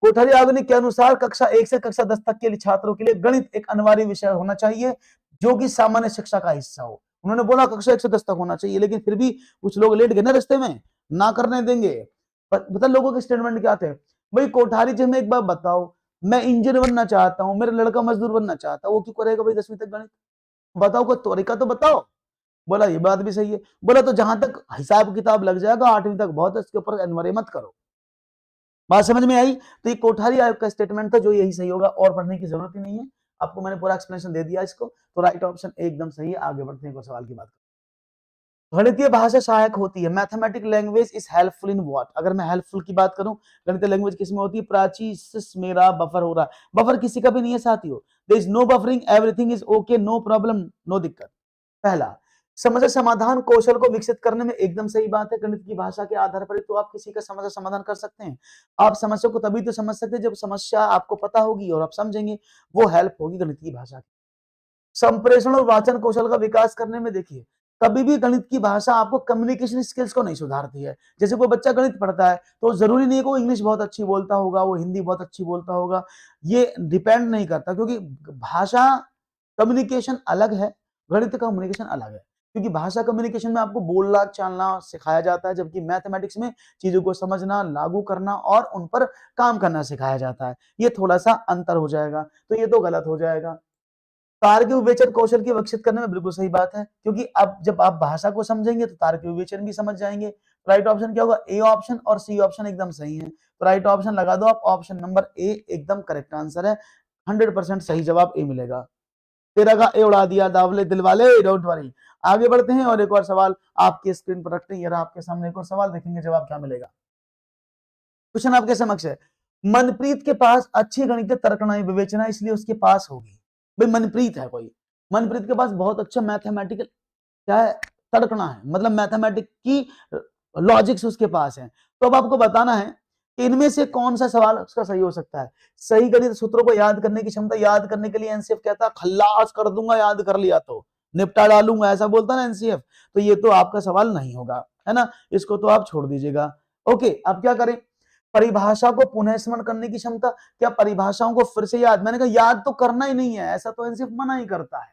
कोठारी आधुनिक के अनुसार कक्षा 1 से कक्षा 10 तक के लिए छात्रों के लिए गणित एक अनिवार्य विषय होना चाहिए, जो कि सामान्य शिक्षा का हिस्सा हो। उन्होंने बोला कक्षा 1 से 10 तक होना चाहिए, लेकिन फिर भी कुछ लोग लेट गए ना रास्ते में, ना करने देंगे। पता लोगों के स्टेटमेंट क्या थे? भाई कोठारी जी हमें एक बार बताओ, मैं इंजीनियर बनना चाहता हूँ, मेरा लड़का मजदूर बनना चाहता है, वो क्यों करेगा भाई 10वीं तक गणित? बताओ कोई तरीका तो बताओ। बोला ये बात भी सही है। बोला तो जहां तक हिसाब किताब लग जाएगा 8वीं तक बहुत है, इसके ऊपर अनिवार्य मत करो। बात समझ में आई? तो ये कोठारी आयोग का स्टेटमेंट था, जो यही सही होगा, और पढ़ने की जरूरत ही नहीं है। आपको मैंने पूरा एक्सप्लेनेशन दे दिया इसको, तो राइट ऑप्शन एकदम सही है। आगे बढ़ते हैं, एक और सवाल की बात करते हैं। गणितीय भाषा सहायक होती है, mathematic language is helpful in what? अगर मैं हेल्पफुल की बात करूं, गणितीय लैंग्वेज किसमें होती है? प्राची मेरा बफर हो रहा, बफर किसी का भी नहीं है साथियों। There is no buffering, everything is okay, no problem, no दिक्कत। पहला, समस्या समाधान कौशल को विकसित करने में एकदम सही बात है। गणित की भाषा के आधार पर तो आप किसी का समस्या समाधान कर सकते हैं। आप समस्या को तभी तो समझ सकते हैं जब समस्या आपको पता होगी और आप समझेंगे, वो हेल्प होगी गणित की भाषा की। संप्रेषण और वाचन कौशल का विकास करने में देखिए, कभी भी गणित की भाषा आपको कम्युनिकेशन स्किल्स को नहीं सुधारती है। जैसे कोई बच्चा गणित पढ़ता है तो जरूरी नहीं है कि वो इंग्लिश बहुत अच्छी बोलता होगा, वो हिंदी बहुत अच्छी बोलता होगा, ये डिपेंड नहीं करता, क्योंकि भाषा कम्युनिकेशन अलग है, गणित कम्युनिकेशन अलग है। क्योंकि भाषा कम्युनिकेशन में आपको बोलना चालना सिखाया जाता है, जबकि मैथमेटिक्स में चीजों को समझना, लागू करना और उन पर काम करना सिखाया जाता है। ये थोड़ा सा अंतर हो जाएगा, तो ये तो गलत हो जाएगा। तार्किक विवेचन कौशल की विकसित करने में बिल्कुल सही बात है, क्योंकि अब जब आप भाषा को समझेंगे तो तार्किक विवेचन भी समझ जाएंगे। राइट ऑप्शन क्या होगा? ए ऑप्शन और सी ऑप्शन एकदम सही है, तो राइट ऑप्शन लगा दो आप, ऑप्शन नंबर ए एकदम करेक्ट आंसर है, 100% सही जवाब ए मिलेगा। तेरा का ए उड़ा दिया दावले दिल वाले, डोंट वरी। आगे बढ़ते हैं और एक और सवाल आपकी स्क्रीन पर रखते हैं, ये रहा आपके सामने एक और सवाल, देखेंगे जवाब क्या मिलेगा। क्वेश्चन आपके समक्ष है, मनप्रीत के पास अच्छी गणितीय तर्कणाएं विवेचना इसलिए उसके पास होगी। भाई मनप्रीत है कोई, मनप्रीत के पास बहुत अच्छा मैथमेटिकल क्या है, तर्कणा है, मतलब मैथमेटिक की लॉजिक्स उसके पास है। तो अब आपको बताना है इनमें से कौन सा सवाल उसका सही हो सकता है। सही गणित सूत्रों को याद करने की क्षमता, याद करने के लिए एनसीएफ कहता है खल्लास कर दूंगा, याद कर लिया तो निपटा डालूंगा, ऐसा बोलता ना एनसीएफ, तो ये तो आपका सवाल नहीं होगा, है ना, इसको तो आप छोड़ दीजिएगा। ओके, अब क्या करें, परिभाषा को पुनः स्मरण करने की क्षमता, क्या परिभाषाओं को फिर से याद, मैंने कहा याद तो करना ही नहीं है, ऐसा तो एनसीएफ मना ही करता है।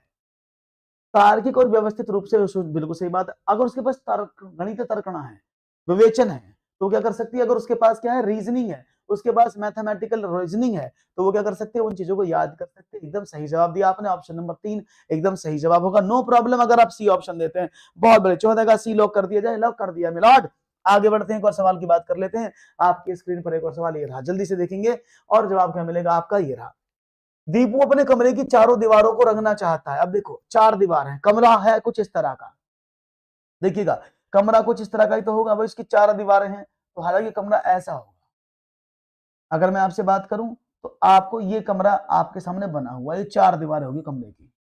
तार्किक और व्यवस्थित रूप से, बिल्कुल सही बात है। अगर उसके पास गणितीय तर्कणा है, विवेचन है, तो क्या कर सकती है, अगर उसके पास क्या है, रीजनिंग है, उसके पास मैथमेटिकल रीजनिंग है, तो वो क्या कर सकते हैं, उन चीजों को याद कर सकते हैं। एकदम सही जवाब दिया आपने, ऑप्शन नंबर 3 एकदम सही जवाब होगा, नो प्रॉब्लम। अगर आप सी ऑप्शन देते हैं, बहुत बड़े 14 का सी लॉक कर दिया जाए, लॉक कर दिया मिलॉर्ड। आगे बढ़ते हैं, एक और सवाल की बात कर लेते हैं। आपकी स्क्रीन पर एक और सवाल ये रहा, जल्दी से देखेंगे और जवाब क्या मिलेगा आपका, ये रहा। दीपू अपने कमरे की चारों दीवारों को रंगना चाहता है। अब देखो 4 दीवार है, कमरा है कुछ इस तरह का, देखिएगा कमरा कुछ इस तरह का ही तो होगा, भाई इसकी 4 दीवारें हैं, तो हालांकि कमरा ऐसा होगा। अगर मैं आपसे बात करूं तो आपको ये कमरा आपके सामने बना हुआ, ये 4 दीवारें होगी कमरे की।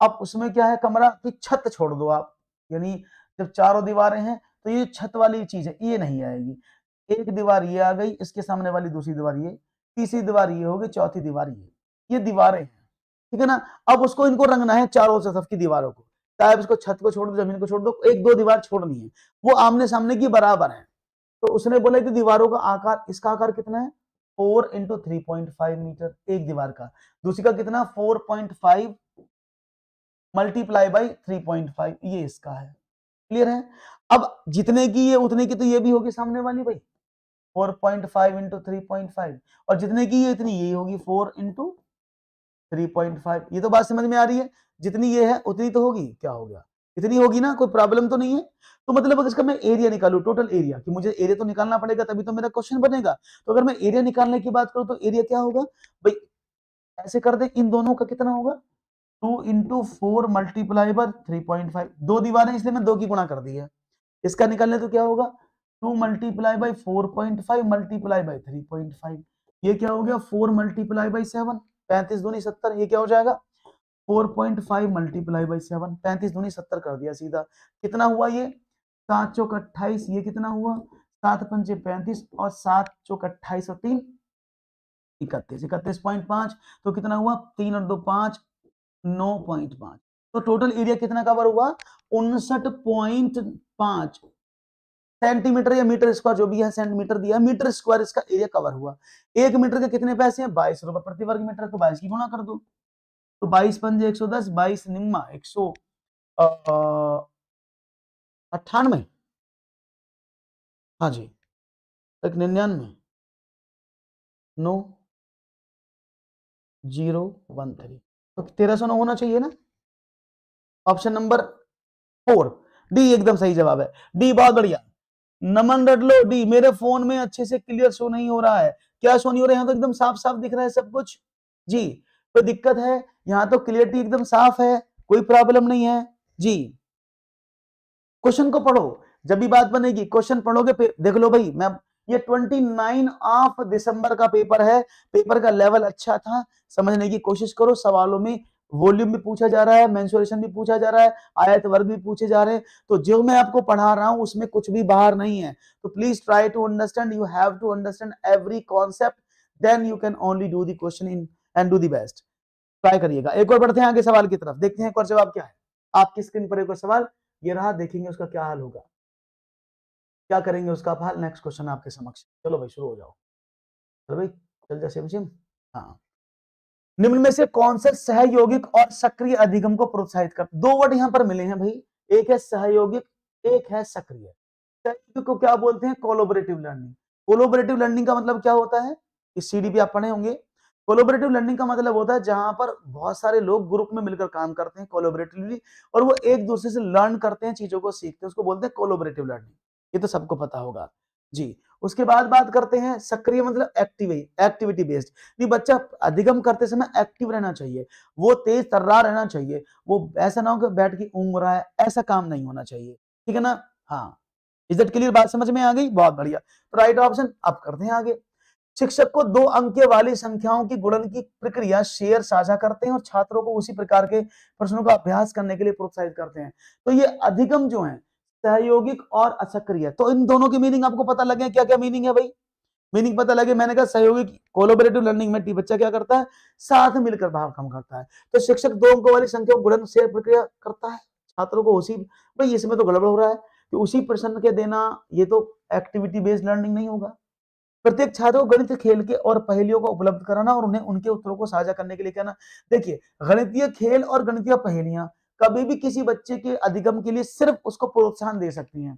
अब उसमें क्या है, कमरा की छत छोड़ दो आप, यानी जब चारों दीवारें हैं तो ये छत वाली चीज है, ये नहीं आएगी। एक दीवार ये आ गई, इसके सामने वाली दूसरी दीवार ये, तीसरी दीवार ये होगी, चौथी दीवार ये दीवारें हैं, ठीक है ना। अब उसको इनको रंगना है चारों तरफ की दीवारों को, चाहे उसको छत को छोड़ दो, जमीन को छोड़ दो, एक दो दीवार छोड़नी है, वो आमने सामने की बराबर है। तो उसने बोला कि दीवारों का आकार, इसका आकार कितना है 4 इंटू 3.5 मीटर एक दीवार का, दूसरी का कितना 4.5 मल्टीप्लाई बाई 3.5, ये इसका है। क्लियर है। अब जितने की ये उतने की तो ये भी होगी सामने वाली भाई, 4.5 इंटू 3.5, और जितने की ये इतनी ये होगी 4 इंटू 3.5। ये तो बात समझ में आ रही है, जितनी ये है उतनी तो होगी, क्या हो गया, इतनी होगी ना, कोई प्रॉब्लम तो नहीं है। तो मतलब अगर इसका मैं एरिया निकालू, टोटल एरिया, कि मुझे एरिया तो निकालना पड़ेगा तभी तो मेरा क्वेश्चन बनेगा। तो अगर मैं एरिया निकालने की बात करूं तो एरिया क्या होगा भाई, ऐसे कर दे, इन दोनों का कितना होगा 2 इंटू 4 मल्टीप्लाई बाय 3.5, दो दीवारें इसलिए मैं 2 की गुणा कर दी है। इसका निकालने तो क्या होगा 2 मल्टीप्लाई बाय 4.5 मल्टीप्लाई बाय 3.5, ये क्या हो गया 4 मल्टीप्लाई बाय 7, 35 दूनी 70, ये क्या हो जाएगा 4.5 मल्टीप्लाई बाई 7, 35 दूनी 70 कर दिया सीधा। कितना हुआ ये 7 चौक 28, ये कितना हुआ 7 पंचे 35 और 7 चौक 28 और 3 31, 31.5, तो कितना हुआ 3 और 2 5, 9.5। तो टोटल एरिया कितना कवर हुआ 59.5 सेंटीमीटर या मीटर स्क्वायर, जो भी है सेंटीमीटर दिया, मीटर स्क्वायर इसका एरिया कवर हुआ। 1 मीटर के कितने पैसे हैं 22 रुपए प्रति वर्ग मीटर, तो 22 की गुणा कर दो, तो 22 पंजे 110, 22 निम्मा 198, हाँ जी 199, 9013, तो 1309 होना चाहिए ना। ऑप्शन नंबर 4 डी एकदम सही जवाब है, डी बहुत बढ़िया। नमन रट लो डी, मेरे फोन में अच्छे से क्लियर शो नहीं हो रहा है, क्या शो नहीं हो रहा है, यहाँ तो एकदम साफ साफ दिख रहा है सब कुछ जी, कोई दिक्कत है, यहाँ तो क्लियरिटी एकदम साफ है, कोई प्रॉब्लम नहीं है जी। क्वेश्चन को पढ़ो, जब भी बात बनेगी क्वेश्चन पढ़ोगे, देख लो भाई, मैं ये 29 ऑफ दिसंबर का पेपर है, पेपर का लेवल अच्छा था, समझने की कोशिश करो, सवालों में वॉल्यूम भी पूछा जा रहा है, मेंसुरेशन भी पूछा जा रहा है, आयत वर्ग भी पूछे जा रहे हैं, तो जो मैं आपको पढ़ा रहा हूं उसमें कुछ भी बाहर नहीं है। तो please try to understand, you have to understand every concept, then you can only do the question in and do the best. Try करिएगा। एक और बढ़ते हैं आगे सवाल की तरफ, देखते हैं एक और जवाब क्या है। आपकी स्क्रीन पर एक और सवाल ये रहा, देखेंगे उसका क्या हाल होगा, क्या करेंगे उसका आप हाल। नेक्स्ट क्वेश्चन आपके समक्ष, चलो भाई शुरू हो जाओ। चलो भाई चल जा सिम सिम। हाँ, निम्न में से कौन से सहयोगिक और सक्रिय अधिगम को प्रोत्साहित कर, दो वर्ड यहां पर मिले हैं भाई, एक है सहयोगिक, एक है सक्रिय। सहयोगिक को क्या बोलते हैं, कोलोबरेटिव लर्निंग। कोलोबरेटिव लर्निंग का मतलब क्या होता है, इस सीडीपी आप पढ़े होंगे। कोलोबरेटिव लर्निंग का मतलब होता है जहां पर बहुत सारे लोग ग्रुप में मिलकर काम करते हैं कोलोबरेटिवली, और वो एक दूसरे से लर्न करते हैं, चीजों को सीखते हैं, उसको बोलते हैं कोलोबरेटिव लर्निंग। ये तो सबको पता होगा जी। उसके बाद बात करते हैं सक्रिय, मतलब एक्टिविटी बेस्ड। नहीं, बच्चा अधिगम करते समय एक्टिव रहना चाहिए, वो तेज तर्रार रहना चाहिए, वो ऐसा ना हो कि बैठ के ऊँग रहा है, ऐसा काम नहीं होना चाहिए, ठीक है ना। हाँ, इज दैट क्लियर, बात समझ में आ गई, बहुत बढ़िया। तो राइट ऑप्शन अब करते हैं आगे। शिक्षक को 2 अंक वाली संख्याओं की गुणन की प्रक्रिया शेयर साझा करते हैं और छात्रों को उसी प्रकार के प्रश्नों का अभ्यास करने के लिए प्रोत्साहित करते हैं। तो ये अधिगम जो है सहयोगिक और असक्रिय, तो इन दोनों की मीनिंग आपको पता लगे, क्या क्या मीनिंग है भाई, मीनिंग पता लगे। मैंने कहा सहयोगिक कोलैबोरेटिव लर्निंग में बच्चा क्या करता है, साथ मिलकर भाव काम करता है। तो शिक्षक 2 अंकों वाली संख्या गुणन शेयर प्रक्रिया करता है, छात्रों को उसी, भाई इसमें तो गड़बड़ हो रहा है कि उसी प्रश्न के देना, ये तो एक्टिविटी बेस्ड लर्निंग नहीं होगा। प्रत्येक छात्र को गणित खेल के और पहेलियों को उपलब्ध कराना और उन्हें उनके उत्तरों को साझा करने के लिए कहना। देखिए, गणितीय खेल और गणितीय पहेलियां कभी भी किसी बच्चे के अधिगम के लिए सिर्फ उसको प्रोत्साहन दे सकती हैं,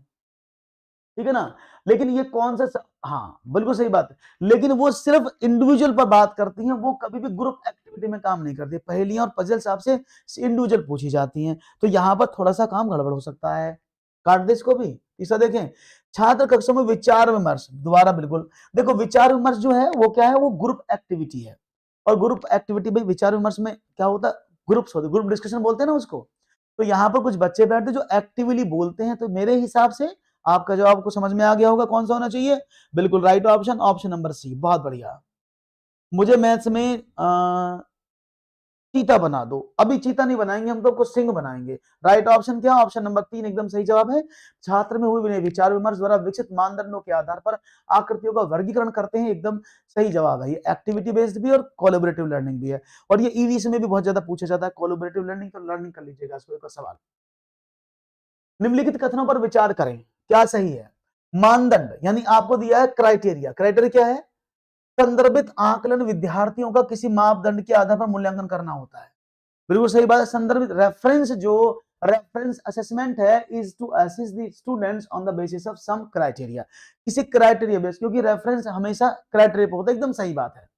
ठीक है ना। लेकिन ये कौन सा हाँ बिल्कुल सही बात है, लेकिन वो सिर्फ इंडिविजुअल पर बात करती हैं, वो कभी भी ग्रुप एक्टिविटी में काम नहीं करती। पहेलियां और पजल्स आपसे इंडिविजुअल पूछी जाती हैं, तो यहां पर थोड़ा सा काम गड़बड़ हो सकता है। काट दे इसको भी। तीसरा देखें, छात्र कक्षा में विचार विमर्श, दोबारा बिल्कुल देखो, विचार विमर्श जो है वो क्या है, वो ग्रुप एक्टिविटी है। और ग्रुप एक्टिविटी में विचार विमर्श में क्या होता है, ग्रुप्स होते, ग्रुप डिस्कशन बोलते हैं ना उसको। तो यहाँ पर कुछ बच्चे बैठते जो एक्टिवली बोलते हैं, तो मेरे हिसाब से आपका जवाब को समझ में आ गया होगा, कौन सा होना चाहिए, बिल्कुल right option, option number C, बहुत बढ़िया। मुझे मैथ्स में चीता बना दो, अभी चीता नहीं बनाएंगे हम, तो कुछ सिंह बनाएंगे। राइट ऑप्शन क्या, ऑप्शन नंबर 3 एकदम सही जवाब है। छात्र में हुए विचार विमर्श द्वारा विकसित मानदंडों के आधार पर आकृतियों का वर्गीकरण करते हैं, एकदम सही जवाब है। ये एक्टिविटी बेस्ड भी और कोलैबोरेटिव लर्निंग भी है, और ये ईवीएस में भी बहुत ज्यादा पूछा जाता है कोलैबोरेटिव लर्निंग, तो लर्निंग कर लीजिएगा इसको एक सवाल। निम्नलिखित कथनों पर विचार करें, क्या सही है। मानदंड यानी आपको दिया है क्राइटेरिया, क्राइटेरिया क्या है, संदर्भित आकलन विद्यार्थियों का किसी मापदंड के आधार पर मूल्यांकन करना होता है, बिल्कुल सही बात है। संदर्भित रेफरेंस, जो रेफरेंस असेसमेंट है, is to assess the students on the basis of some criteria, किसी क्राइटेरिया बेस, क्योंकि रेफरेंस हमेशा क्राइटेरिया पर होता है, एकदम सही बात है।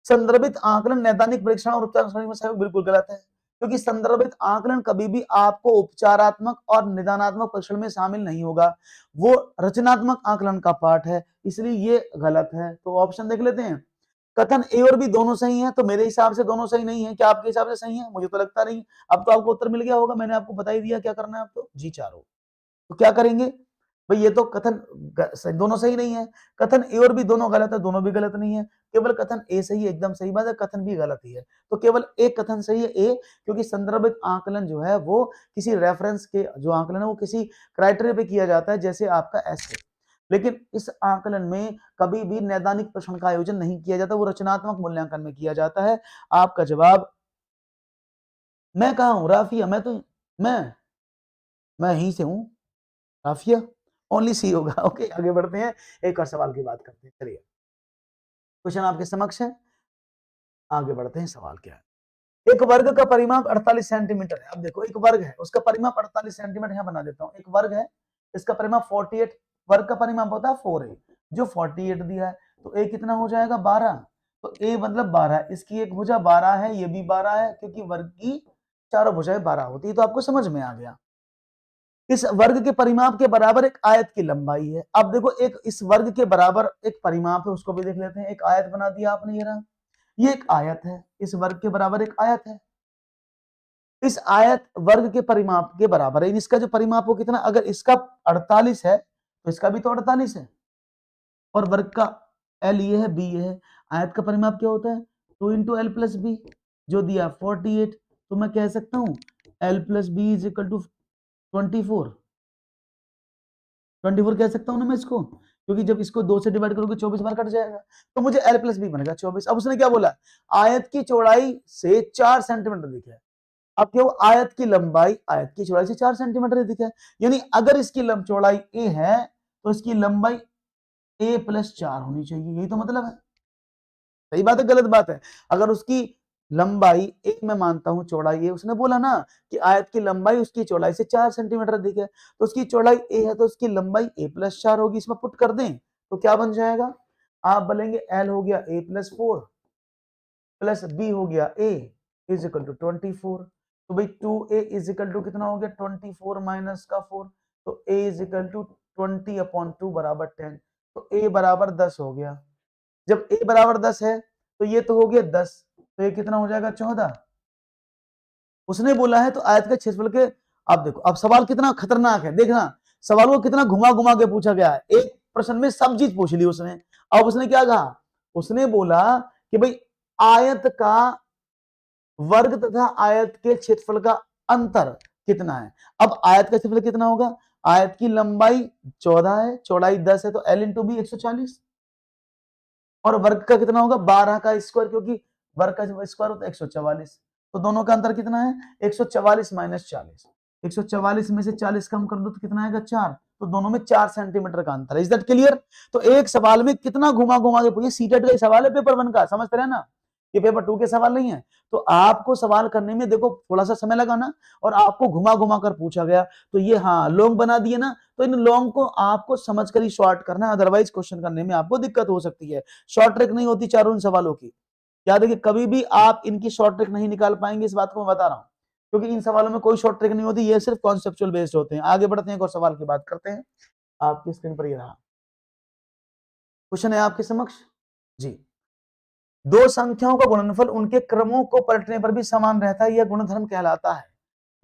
संदर्भित आकलन नैदानिक परीक्षण और उपचार में सहयोग, बिल्कुल गलत है, क्योंकि संदर्भित आकलन कभी भी आपको उपचारात्मक और निदानात्मक परीक्षण में शामिल नहीं होगा, वो रचनात्मक आकलन का पार्ट है, इसलिए ये गलत है। तो ऑप्शन देख लेते हैं, कथन ए और बी दोनों सही हैं, तो मेरे हिसाब से दोनों सही नहीं है, क्या आपके हिसाब से सही है, मुझे तो लगता नहीं। अब तो आपको उत्तर मिल गया होगा, मैंने आपको बता ही दिया क्या करना है, आप तो जी चारों, तो क्या करेंगे भाई, ये तो कथन दोनों सही नहीं है, कथन ए और बी दोनों गलत है, दोनों भी गलत नहीं है, केवल कथन ए सही है, एकदम सही बात है, कथन बी गलत ही है, तो केवल एक कथन सही है ए, क्योंकि संदर्भित आकलन जो है वो किसी रेफरेंस के जो आकलन है वो किसी क्राइटेरिया पे किया जाता है, जैसे आपका ऐसे, लेकिन इस आकलन में कभी भी नैदानिक प्रश्न का आयोजन नहीं किया जाता, वो रचनात्मक मूल्यांकन में किया जाता है। आपका जवाब, मैं कहा हूं राफिया, मैं यहीं से हूं, राफिया ओनली सी होगा। ओके, आगे बढ़ते हैं, एक और सवाल की बात करते हैं, चलिए क्वेश्चन आपके समक्ष है, आगे बढ़ते हैं। सवाल क्या है, एक वर्ग का परिमाप 48 सेंटीमीटर है। अब देखो, एक वर्ग है, उसका परिमाप 48 सेंटीमीटर, यहां बना देता हूं, एक वर्ग है, इसका परिमाप 48, वर्ग का परिमाप होता है 4a, जो 48 दिया है, तो a कितना हो जाएगा 12, तो a मतलब 12, इसकी एक भुजा 12 है, ये भी 12 है, क्योंकि वर्ग की चारों भुजाएं 12 होती है, तो आपको समझ में आ गया। इस वर्ग के परिमाप के बराबर एक आयत की लंबाई है। अब देखो, एक इस वर्ग के बराबर एक परिमाप है, उसको भी देख लेते हैं। एक आयत बना दिया आपने, ये रहा, ये एक आयत है, इस वर्ग के बराबर एक आयत है, इस आयत वर्ग के परिमाप के बराबर है, इसका जो परिमाप हो कितना, अगर इसका 48 है तो इसका भी तो 48 है, और वर्ग का एल ये है, बी ये है, आयत का परिमाप क्या होता है 2 इंटू एल प्लस बी, जो दिया 48, तो मैं कह सकता हूं L plus B is equal to 24 कह सकता हूं ना मैं इसको, क्योंकि जब इसको 2 से डिवाइड करोगे 24 बार कट जाएगा, तो मुझे l प्लस बी बनेगा 24। अब उसने क्या बोला, आयत की चौड़ाई से 4 सेंटीमीटर दिखे। अब क्या हुआ, आयत की लंबाई आयत की चौड़ाई से 4 सेंटीमीटर दिखे, यानी अगर इसकी चौड़ाई a है तो इसकी लंबाई a प्लस 4 होनी चाहिए, यही तो मतलब है। सही बात है गलत बात है? अगर उसकी लंबाई एक मैं मानता हूं चौड़ाई है, उसने बोला ना कि आयत की लंबाई उसकी चौड़ाई से 4 सेंटीमीटर दिखे, तो उसकी चौड़ाई a है तो उसकी लंबाई a प्लस 4 होगी। इसमें पुट कर दें तो क्या बन जाएगा, आप बोलेंगे l हो गया a प्लस 4 प्लस b हो गया a इज इक्वल टू 24। तो भाई 2a इज इक्वल टू कितना हो गया 24 माइनस का 4, तो a इज इक्वल टू 20/2 बराबर 10, तो a बराबर 10 हो गया। जब a बराबर 10 है तो ये तो हो गया 10, तो ये कितना हो जाएगा 14। उसने बोला है तो आयत के क्षेत्रफल के, आप देखो अब सवाल कितना खतरनाक है, देखना सवाल को कितना घुमा घुमा के पूछा गया है। एक प्रश्न में सब चीज पूछ ली उसने। अब उसने क्या कहा, उसने बोला कि भाई आयत का वर्ग तथा आयत के क्षेत्रफल का अंतर कितना है। अब आयत का क्षेत्रफल कितना होगा, आयत की लंबाई 14 है, चौड़ाई 10 है, तो l इंटू बी 140, और वर्ग का कितना होगा 12 का स्क्वायर, क्योंकि वर्ग का स्क्वायर होता है 144, तो दोनों का अंतर कितना है 144 माइनस 40, 144 में से 40 कम कर दो तो कितना आएगा 4, तो दोनों में 4 सेंटीमीटर का अंतर है। Is that clear? तो एक सवाल में कितना घुमा घुमा के पूछे, सीटेट का सवाल है पेपर 1 का, समझते रहे ना, ये पेपर 2 के सवाल नहीं है। तो आपको सवाल करने में देखो थोड़ा सा समय लगाना, और आपको घुमा घुमा कर पूछा गया, तो ये हाँ लॉन्ग बना दिए ना, तो इन लॉन्ग को आपको समझकर ही शॉर्ट करना है, अदरवाइज क्वेश्चन करने में आपको दिक्कत हो सकती है। शॉर्ट ट्रिक नहीं होती चारों इन सवालों की, याद है कि कभी भी आप इनकी शॉर्ट ट्रिक नहीं निकाल पाएंगे, इस बात को मैं बता रहा हूं, क्योंकि इन सवालों में कोई शॉर्ट ट्रिक नहीं होती, ये सिर्फ कॉन्सेप्चुअल बेस्ड होते हैं। आगे बढ़ते हैं, एक और सवाल की बात करते हैं। आपकी स्क्रीन पर ये रहा क्वेश्चन है आपके समक्ष जी। दो संख्याओं का गुणनफल उनके क्रमों को पलटने पर भी समान रहता है, यह गुणधर्म कहलाता है।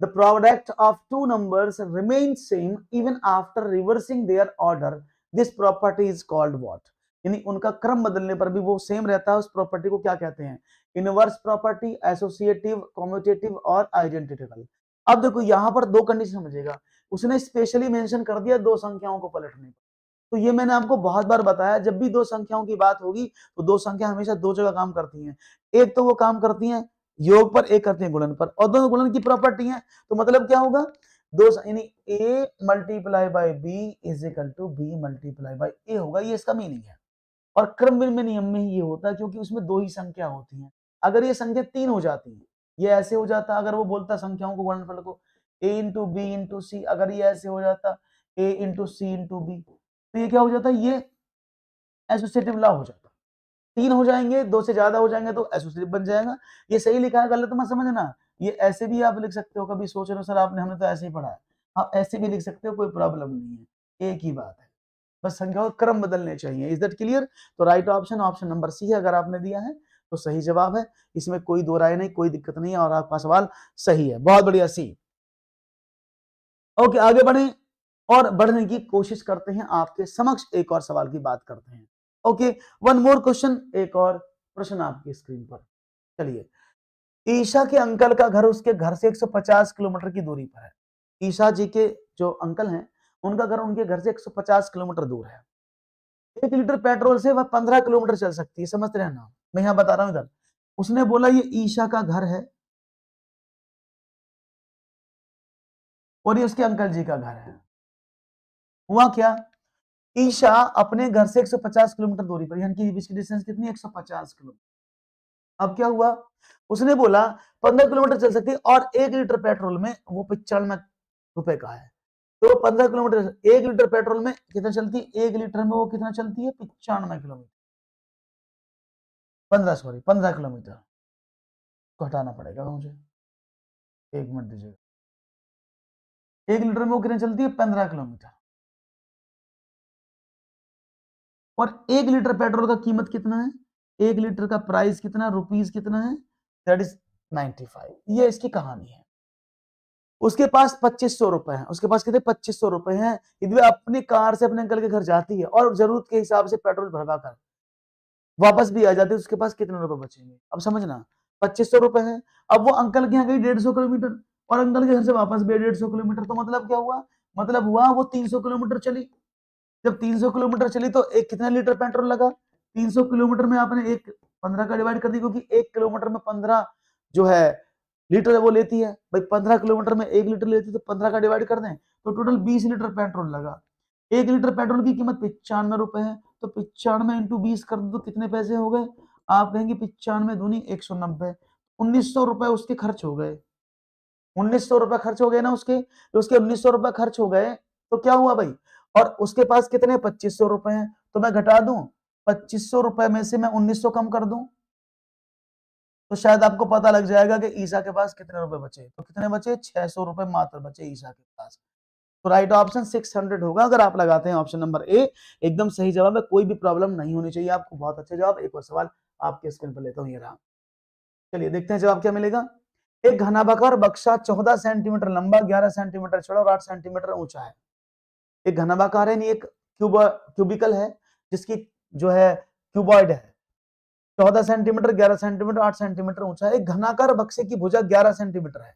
The product of two numbers remains same even after reversing their order. This property is called what? यानी उनका क्रम बदलने पर भी वो सेम रहता है, उस प्रॉपर्टी को क्या कहते हैं, इनवर्स प्रॉपर्टी, एसोसिएटिव, कम्यूटेटिव और आइडेंटिकल। अब देखो यहां पर दो कंडीशन समझिएगा, उसने स्पेशली मेंशन कर दिया दो संख्याओं को पलटने पर। तो ये मैंने आपको बहुत बार बताया, जब भी दो संख्याओं की बात होगी तो दो संख्या हमेशा दो जगह काम करती हैं। एक तो वो काम करती हैं योग पर, एक करते हैं गुणन पर, और दोनों गुणन की प्रॉपर्टी है। तो मतलब क्या होगा, दो यानी a multiply by b is equal to b multiply by a होगा, ये इसका मीनिंग है। और क्रम में नियम में ही ये होता है, क्योंकि उसमें दो ही संख्या होती हैं। अगर ये संख्या 3 हो जाती है, ये ऐसे हो जाता, अगर वो बोलता संख्याओं को गुणनफल को a into B into C, अगर ये ऐसे हो जाता a into C into B, तो ये क्या हो जाता, ये एसोसिएटिव लॉ हो जाता। 3 हो जाएंगे, 2 से ज्यादा हो जाएंगे तो एसोसिएटिव बन जाएगा। ये सही लिखा है गलत मत समझना, ये ऐसे भी आप लिख सकते हो, कभी सोच रहे हो सर आपने हमने तो ऐसे ही पढ़ा है, आप ऐसे भी लिख सकते हो, कोई प्रॉब्लम नहीं है, एक ही बात है, बस संख्याओं का क्रम बदलने चाहिए। Is that clear? तो right option option number C है, अगर आपने दिया है तो सही जवाब है, इसमें कोई दो राय नहीं, कोई दिक्कत नहीं है, और आपका सवाल सही है, बहुत बढ़िया सी। ओके आगे बढ़े और बढ़ने की कोशिश करते हैं, आपके समक्ष एक और सवाल की बात करते हैं। ओके वन मोर क्वेश्चन, एक और प्रश्न आपकी स्क्रीन पर। चलिए, ईशा के अंकल का घर उसके घर से 150 किलोमीटर की दूरी पर है। ईशा जी के जो अंकल हैं, उनका घर उनके घर से 150 किलोमीटर दूर है। 1 लीटर पेट्रोल से वह 15 किलोमीटर चल सकती है, समझते रहना, मैं यहां बता रहा हूं इधर। उसने बोला ये ईशा का घर है और ये उसके अंकल जी का घर है। हुआ क्या, ईशा अपने घर से 150 किलोमीटर दूरी पर, यानी कि इसकी डिस्टेंस कितनी है 150 किलोमीटर। अब क्या हुआ, उसने बोला 15 किलोमीटर चल सकती है और 1 लीटर पेट्रोल में वो 95 रुपए का है। तो 15 किलोमीटर 1 लीटर पेट्रोल में कितना चलती है, 1 लीटर में वो कितना चलती है 95 किलोमीटर, 15 किलोमीटर को हटाना पड़ेगा मुझे, 1 मिनट दीजिएगा। 1 लीटर में वो कितना चलती है 15 किलोमीटर, और 1 लीटर पेट्रोल का कीमत कितना है, 1 लीटर का प्राइस कितना, रुपीस कितना है, दैट इज 95। ये इसकी कहानी है। उसके पास 2500 रुपए हैं, उसके पास कितने 2500 रुपए हैं, यदि वह अपनी कार से अपने अंकल के घर जाती है और जरूरत के हिसाब से पेट्रोल भरवा कर वापस भी आ जाती है, उसके पास कितने रुपए बचेंगे। अब समझना, 2500 रुपए है, अब वो अंकल के यहाँ गई 150 किलोमीटर और अंकल के घर से वापस भी 150 किलोमीटर, तो मतलब क्या हुआ, मतलब हुआ वो 300 किलोमीटर चली। जब 300 किलोमीटर चली तो एक कितना लीटर पेट्रोल लगा? 300 किलोमीटर में आपने एक 15 का डिवाइड कर दी, क्योंकि 1 किलोमीटर में 15 जो है लीटर वो लेती है भाई। 15 किलोमीटर में 1 लीटर लेती है, तो 15 का डिवाइड कर दें तो टोटल 20 लीटर पेट्रोल लगा। 1 लीटर पेट्रोल की कीमत 95 रुपए है, तो 95 इंटू 20 कर दो तो कितने पैसे हो गए? आप कहेंगे 95 दूनी 190, 1900 रुपए उसके खर्च हो गए। 1900 रुपए खर्च हो गए ना उसके, तो उसके 1900 रुपए खर्च हो गए, तो क्या हुआ भाई? और उसके पास कितने 2500 रुपए हैं, तो मैं घटा दूं 2500 रुपए में से मैं 1900 कम कर दूं, तो शायद आपको पता लग जाएगा कि ईसा के पास कितने रुपए बचे। तो कितने बचे? 600 रुपए मात्र बचे ईसा के पास। तो राइट ऑप्शन 600 होगा अगर आप लगाते हैं ऑप्शन नंबर ए, एकदम सही जवाब है, कोई भी प्रॉब्लम नहीं होनी चाहिए आपको। बहुत अच्छा जवाब। एक और सवाल आपके स्क्रीन पर लेता हूं, ये रहा। चलिए देखते हैं जवाब क्या मिलेगा। एक घनाभाकार बक्सा 14 सेंटीमीटर लंबा, 11 सेंटीमीटर चौड़ा और 8 सेंटीमीटर ऊंचा है। एक घनाभाकार है, नहीं एक क्यूबिकल है जिसकी जो है क्यूबॉइड है, 14 सेंटीमीटर, 11 सेंटीमीटर, 8 सेंटीमीटर ऊंचा है। एक घनाकार बक्से की भुजा 11 सेंटीमीटर है।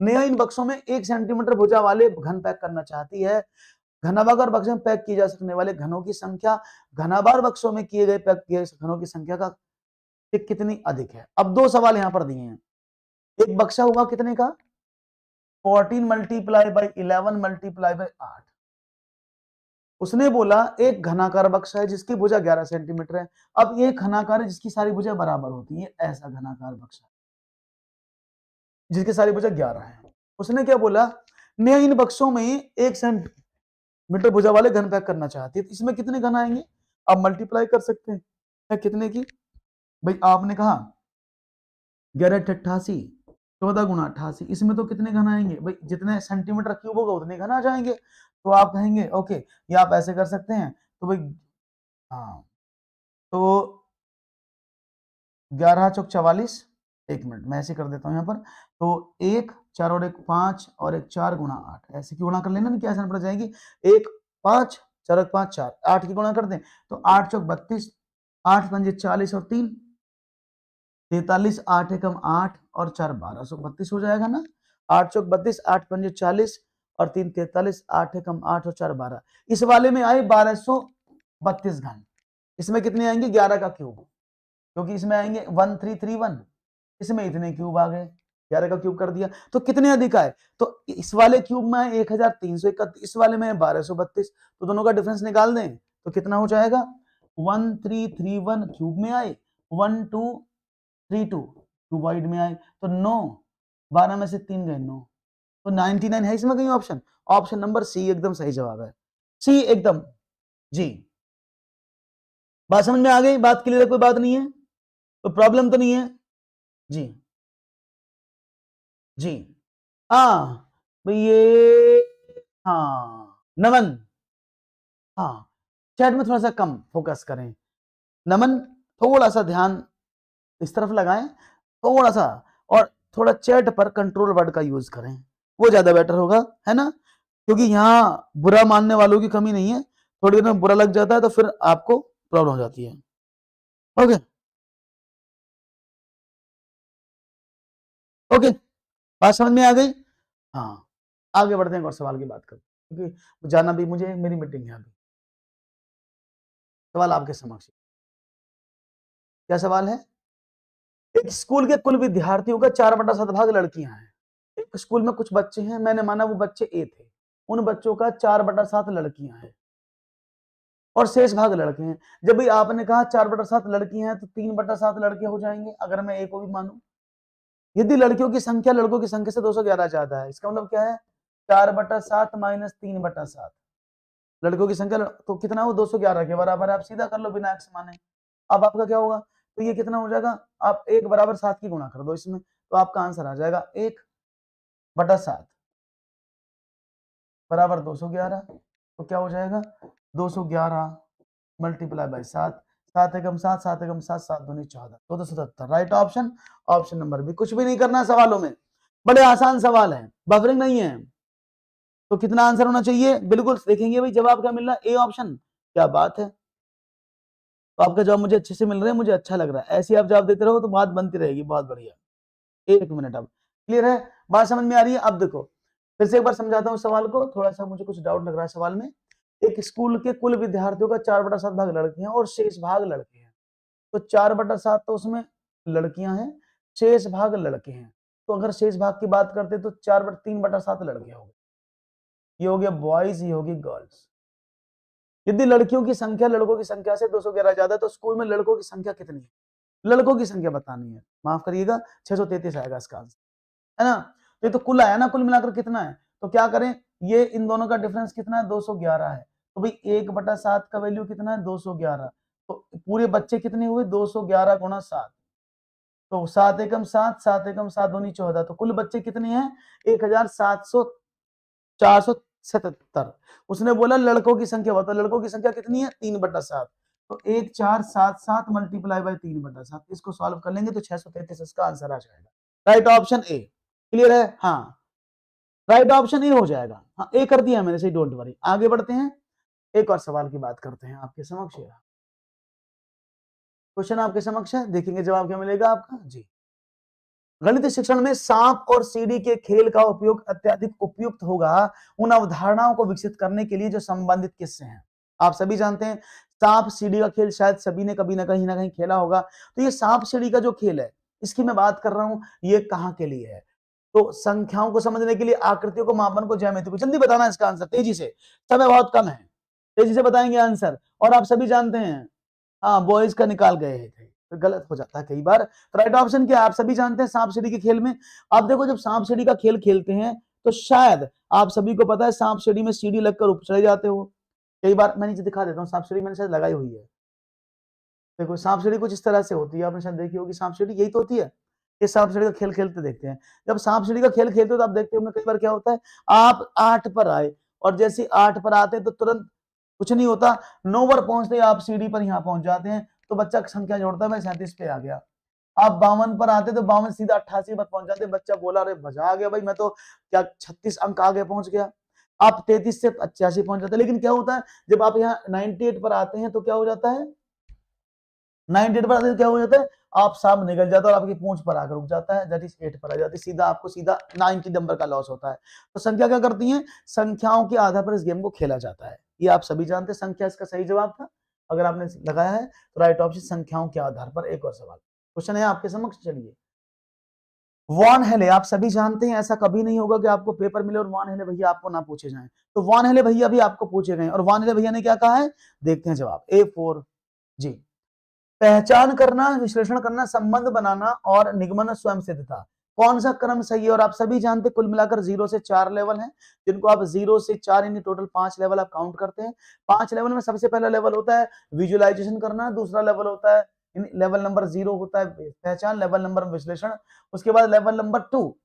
नेहा इन बक्सों में 1 सेंटीमीटर भुजा वाले घन पैक करना चाहती है। घनाभार बक्से में पैक किए जा सकने वाले घनों की संख्या घनाभार बक्सों में किए गए पैक किए घनों की संख्या का कितनी अधिक है। अब दो सवाल यहां पर दिए हैं। एक बक्सा हुआ कितने का? 14 मल्टीप्लाई बाई 11 मल्टीप्लाई बाई 8। उसने बोला एक घनाकार बक्सा है जिसकी भुजा 11 सेंटीमीटर है। अब ये घनाकार है जिसकी सारी भुजा बराबर होती है, ऐसा घनाकार बक्सा जिसकी सारी भुजा 11 है। उसने क्या बोला? मैं इन बक्सों में 1 सेंटीमीटर भुजा वाले घन पैक करना चाहती है, तो इसमें कितने घन आएंगे? आप मल्टीप्लाई कर सकते हैं कितने की भाई? आपने कहा 11×88, 14×88, इसमें तो कितने घन आएंगे भाई? जितने सेंटीमीटर क्यूब होगा उतने घन आ जाएंगे। तो आप कहेंगे ओके, ये आप ऐसे कर सकते हैं। तो भाई हाँ, तो 11 चौक 44, 1 मिनट मैं ऐसे कर देता हूँ यहाँ पर। तो 1 4 और 1 5 और 1 4×8, ऐसे की गुणा कर लेना ना, क्या आसान पड़ जाएगी। 1 5 4 1 5 4, 8 की गुणा कर दें तो 8 चौक 32, 8 पंजे 40 और 3 43, 8 एकम 8 और 4 1232 हो जाएगा ना। 8 चौक 32, 8 पंजे 40 और 3 43, 8 एकम 8 और 4 12। इस वाले में आए 1232 घन। इसमें कितने आएंगे? 11 का क्यूब, क्योंकि इसमें आएंगे 1331, इसमें इतने क्यूब आ गए, 11 का क्यूब कर दिया। तो कितने अधिक आए? तो इस वाले क्यूब में 1331, इस वाले में 1232, तो दोनों का डिफरेंस निकाल दें तो कितना हो जाएगा? 1331 क्यूब में आए, 1232 क्यूबॉइड में आए, तो 9, 12 में से 3 गए 9, तो 99 है इसमें कहीं ऑप्शन? ऑप्शन नंबर सी एकदम सही जवाब है, सी एकदम जी। बात समझ में आ गई? बात क्लियर है? कोई बात नहीं है, तो प्रॉब्लम तो नहीं है जी? जी हाँ भाई, ये हाँ नमन, हाँ चैट में थोड़ा सा कम फोकस करें। नमन थोड़ा सा ध्यान इस तरफ लगाएं थोड़ा सा, और थोड़ा चैट पर कंट्रोल वर्ड का यूज करें, वो ज्यादा बेटर होगा, है ना? क्योंकि यहाँ बुरा मानने वालों की कमी नहीं है, थोड़ी देर में बुरा लग जाता है तो फिर आपको प्रॉब्लम हो जाती है। ओके ओके, बात समझ में आ गई? हाँ, आगे बढ़ते हैं और सवाल की बात करते हैं, क्योंकि जाना भी मुझे, मेरी मीटिंग है अभी। सवाल आपके समक्ष, क्या सवाल है? एक स्कूल के कुल विद्यार्थियों का 4/7 भाग लड़कियां हैं। एक स्कूल में कुछ बच्चे हैं, मैंने माना वो बच्चे ए थे, उन बच्चों का 4/7 लड़कियां हैं और शेष भाग लड़के हैं। जब भी आपने कहा 4/7 लड़कियां हैं तो 3/7 लड़के हो जाएंगे, अगर मैं ए को भी मानूं। यदि लड़कियों की संख्या लड़कों की संख्या से 211 ज्यादा है, इसका मतलब क्या है? 4/7 माइनस 3/7, लड़कों की संख्या तो कितना हो? 211 के बराबर है। आप सीधा कर लो बिना एक्स माने। अब आपका क्या होगा? तो ये कितना हो जाएगा? आप 1/7 की गुणा कर दो इसमें, तो आपका आंसर आ जाएगा 1/7 बराबर 211। तो क्या हो जाएगा? 211 मल्टीप्लाई बाई 7, 7 एकम 7, 7 एकम 7, 7 दूनी 14, 277। Right option, option number B. कुछ भी नहीं करना सवालों में, बड़े आसान सवाल है, बफरिंग नहीं है। तो कितना आंसर होना चाहिए? बिल्कुल देखेंगे भाई जवाब क्या मिल रहा है, ए ऑप्शन। क्या बात है, तो आपका जवाब मुझे अच्छे से मिल रहा है, मुझे अच्छा लग रहा है। ऐसे आप जवाब देते रहो तो बात बनती रहेगी, बहुत बढ़िया। 1 मिनट, अब क्लियर है? बात समझ में आ रही है? अब देखो फिर से एक बार समझाता हूँ सवाल को, थोड़ा सा मुझे कुछ डाउट लग रहा है सवाल में। एक स्कूल के कुल विद्यार्थियों का 4/7 भाग लड़कियां और शेष भाग लड़के हैं। तो 4/7 तो उसमें लड़कियां हैं, शेष भाग लड़के हैं। तो अगर शेष भाग की बात करते तो 3/7 लड़के हो गए। ये हो गया बॉयज, ये होगी गर्ल्स। यदि लड़कियों की संख्या लड़कों की संख्या से 211 ज्यादा है तो स्कूल में लड़कों की संख्या कितनी है? लड़कों की संख्या बतानी है, माफ करिएगा 633 आएगा इसका आंसर, है ना। तो ये तो कुल आया ना, कुल मिलाकर कितना है? तो क्या करें, ये इन दोनों का डिफरेंस कितना है? 211 है। तो भाई 1/7 का वैल्यू कितना है? 211। तो पूरे बच्चे कितने हुए? 211 गुणा 7। तो 7 एकम 7, 7 एकम 7 दूनी 14। तो कुल बच्चे कितने हैं? 1777। उसने बोला लड़कों की संख्या बताओ, लड़कों की संख्या कितनी है? 3/7। तो 1477 मल्टीप्लाई बाय 3/7, इसको सॉल्व कर लेंगे तो 633 इसका आंसर आ जाएगा। Right option A. क्लियर है? हाँ, राइट ऑप्शन ए हो जाएगा। हाँ, ए कर दिया मैंने, सही, डोंट वरी। आगे बढ़ते हैं, एक और सवाल की बात करते हैं आपके समक्ष। क्वेश्चन आपके समक्ष है, देखेंगे जवाब क्या मिलेगा आपका जी। गणित शिक्षण में सांप और सीढ़ी के खेल का उपयोग अत्यधिक उपयुक्त होगा उन अवधारणाओं को विकसित करने के लिए जो संबंधित किससे हैं। आप सभी जानते हैं सांप सीढ़ी का खेल शायद सभी ने कभी ना कहीं खेला होगा। तो ये सांप सीढ़ी का जो खेल है, इसकी मैं बात कर रहा हूं, ये कहां के लिए है? तो संख्याओं को समझने के लिए, आकृतियों को, मापन को, ज्यामिति को। जल्दी बताना इसका आंसर तेजी से, समय बहुत कम है, तेजी से बताएंगे आंसर। और आप सभी जानते हैं, हाँ, बॉयज का निकाल गए थे, तो गलत हो जाता है कई बार। तो राइट ऑप्शन क्या? आप सभी जानते हैं सांप सीढ़ी के खेल में। आप देखो, जब सांप सीढ़ी का खेल खेलते हैं तो शायद आप सभी को पता है सांप सीढ़ी में सीढ़ी लगकर ऊपर चले जाते हो। कई बार मैं नीचे दिखा देता हूँ, सांप सीढ़ी मैंने शायद लगाई हुई है। देखो सांप सीढ़ी कुछ इस तरह से होती है, आपने शायद देखी होगी सांप सीढ़ी, यही तो होती है। ये सांप सीढ़ी का खेल खेलते देखते हैं। जब सांप सीढ़ी का खेल खेलते हो तो आप देखते हो कई बार क्या होता है, आप 8 पर आए और जैसे 8 पर आते हैं तो तुरंत कुछ नहीं होता, 9 पर पहुंचते आप सीढ़ी पर यहाँ पहुंच जाते हैं, तो बच्चा संख्या जोड़ता है, मैं 37 पे आ गया। आप 52 पर आते तो 52 सीधा 88 पर पहुंच जाते, बच्चा बोला अरे मजा आ गया भाई, मैं तो क्या 36 अंक आगे पहुंच गया। आप 33 से 85 पहुंच जाते। लेकिन क्या होता है, जब आप यहाँ 98 पर आते हैं तो क्या हो जाता है, 98 पर आते क्या हो जाता है, आप सामने निकल जाता है और आपकी पूंछ पर आकर रुक जाता है, दैट इज 8 पर आ जाती है, सीधा आपको सीधा 90 नंबर का लॉस होता है। तो संख्या क्या करती है, संख्याओं के आधार पर इस गेम को खेला जाता है। ये आप सभी जानते हैं, संख्या इसका सही जवाब था। अगर आपने लगाया है तो राइट ऑप्शन संख्याओं के आधार पर। एक और सवाल क्वेश्चन है आपके समक्ष, चलिए। वॉन हेले आप सभी जानते हैं, ऐसा कभी नहीं होगा कि आपको पेपर मिले और वॉन हेले भैया आपको ना पूछे जाएं। तो वॉन हेले भैया भी आपको पूछे गए और वॉन हेले भैया ने क्या कहा है, देखते हैं जवाब। A4 जी, पहचान करना, विश्लेषण करना, संबंध बनाना और निगमन स्वयं सिद्धता, कौन सा क्रम सही है? और आप सभी जानते हैं कुल मिलाकर 0 से 4 लेवल हैं, जिनको आप 0 से 4 यानी टोटल 5 लेवल आप काउंट करते हैं। 5 लेवल में सबसे पहला लेवल होता है विजुअलाइजेशन करना, दूसरा लेवल होता है लेवल नंबर 0 होता है पहचान, लेवल नंबर विश्लेषण, उसके बाद लेवल नंबर 2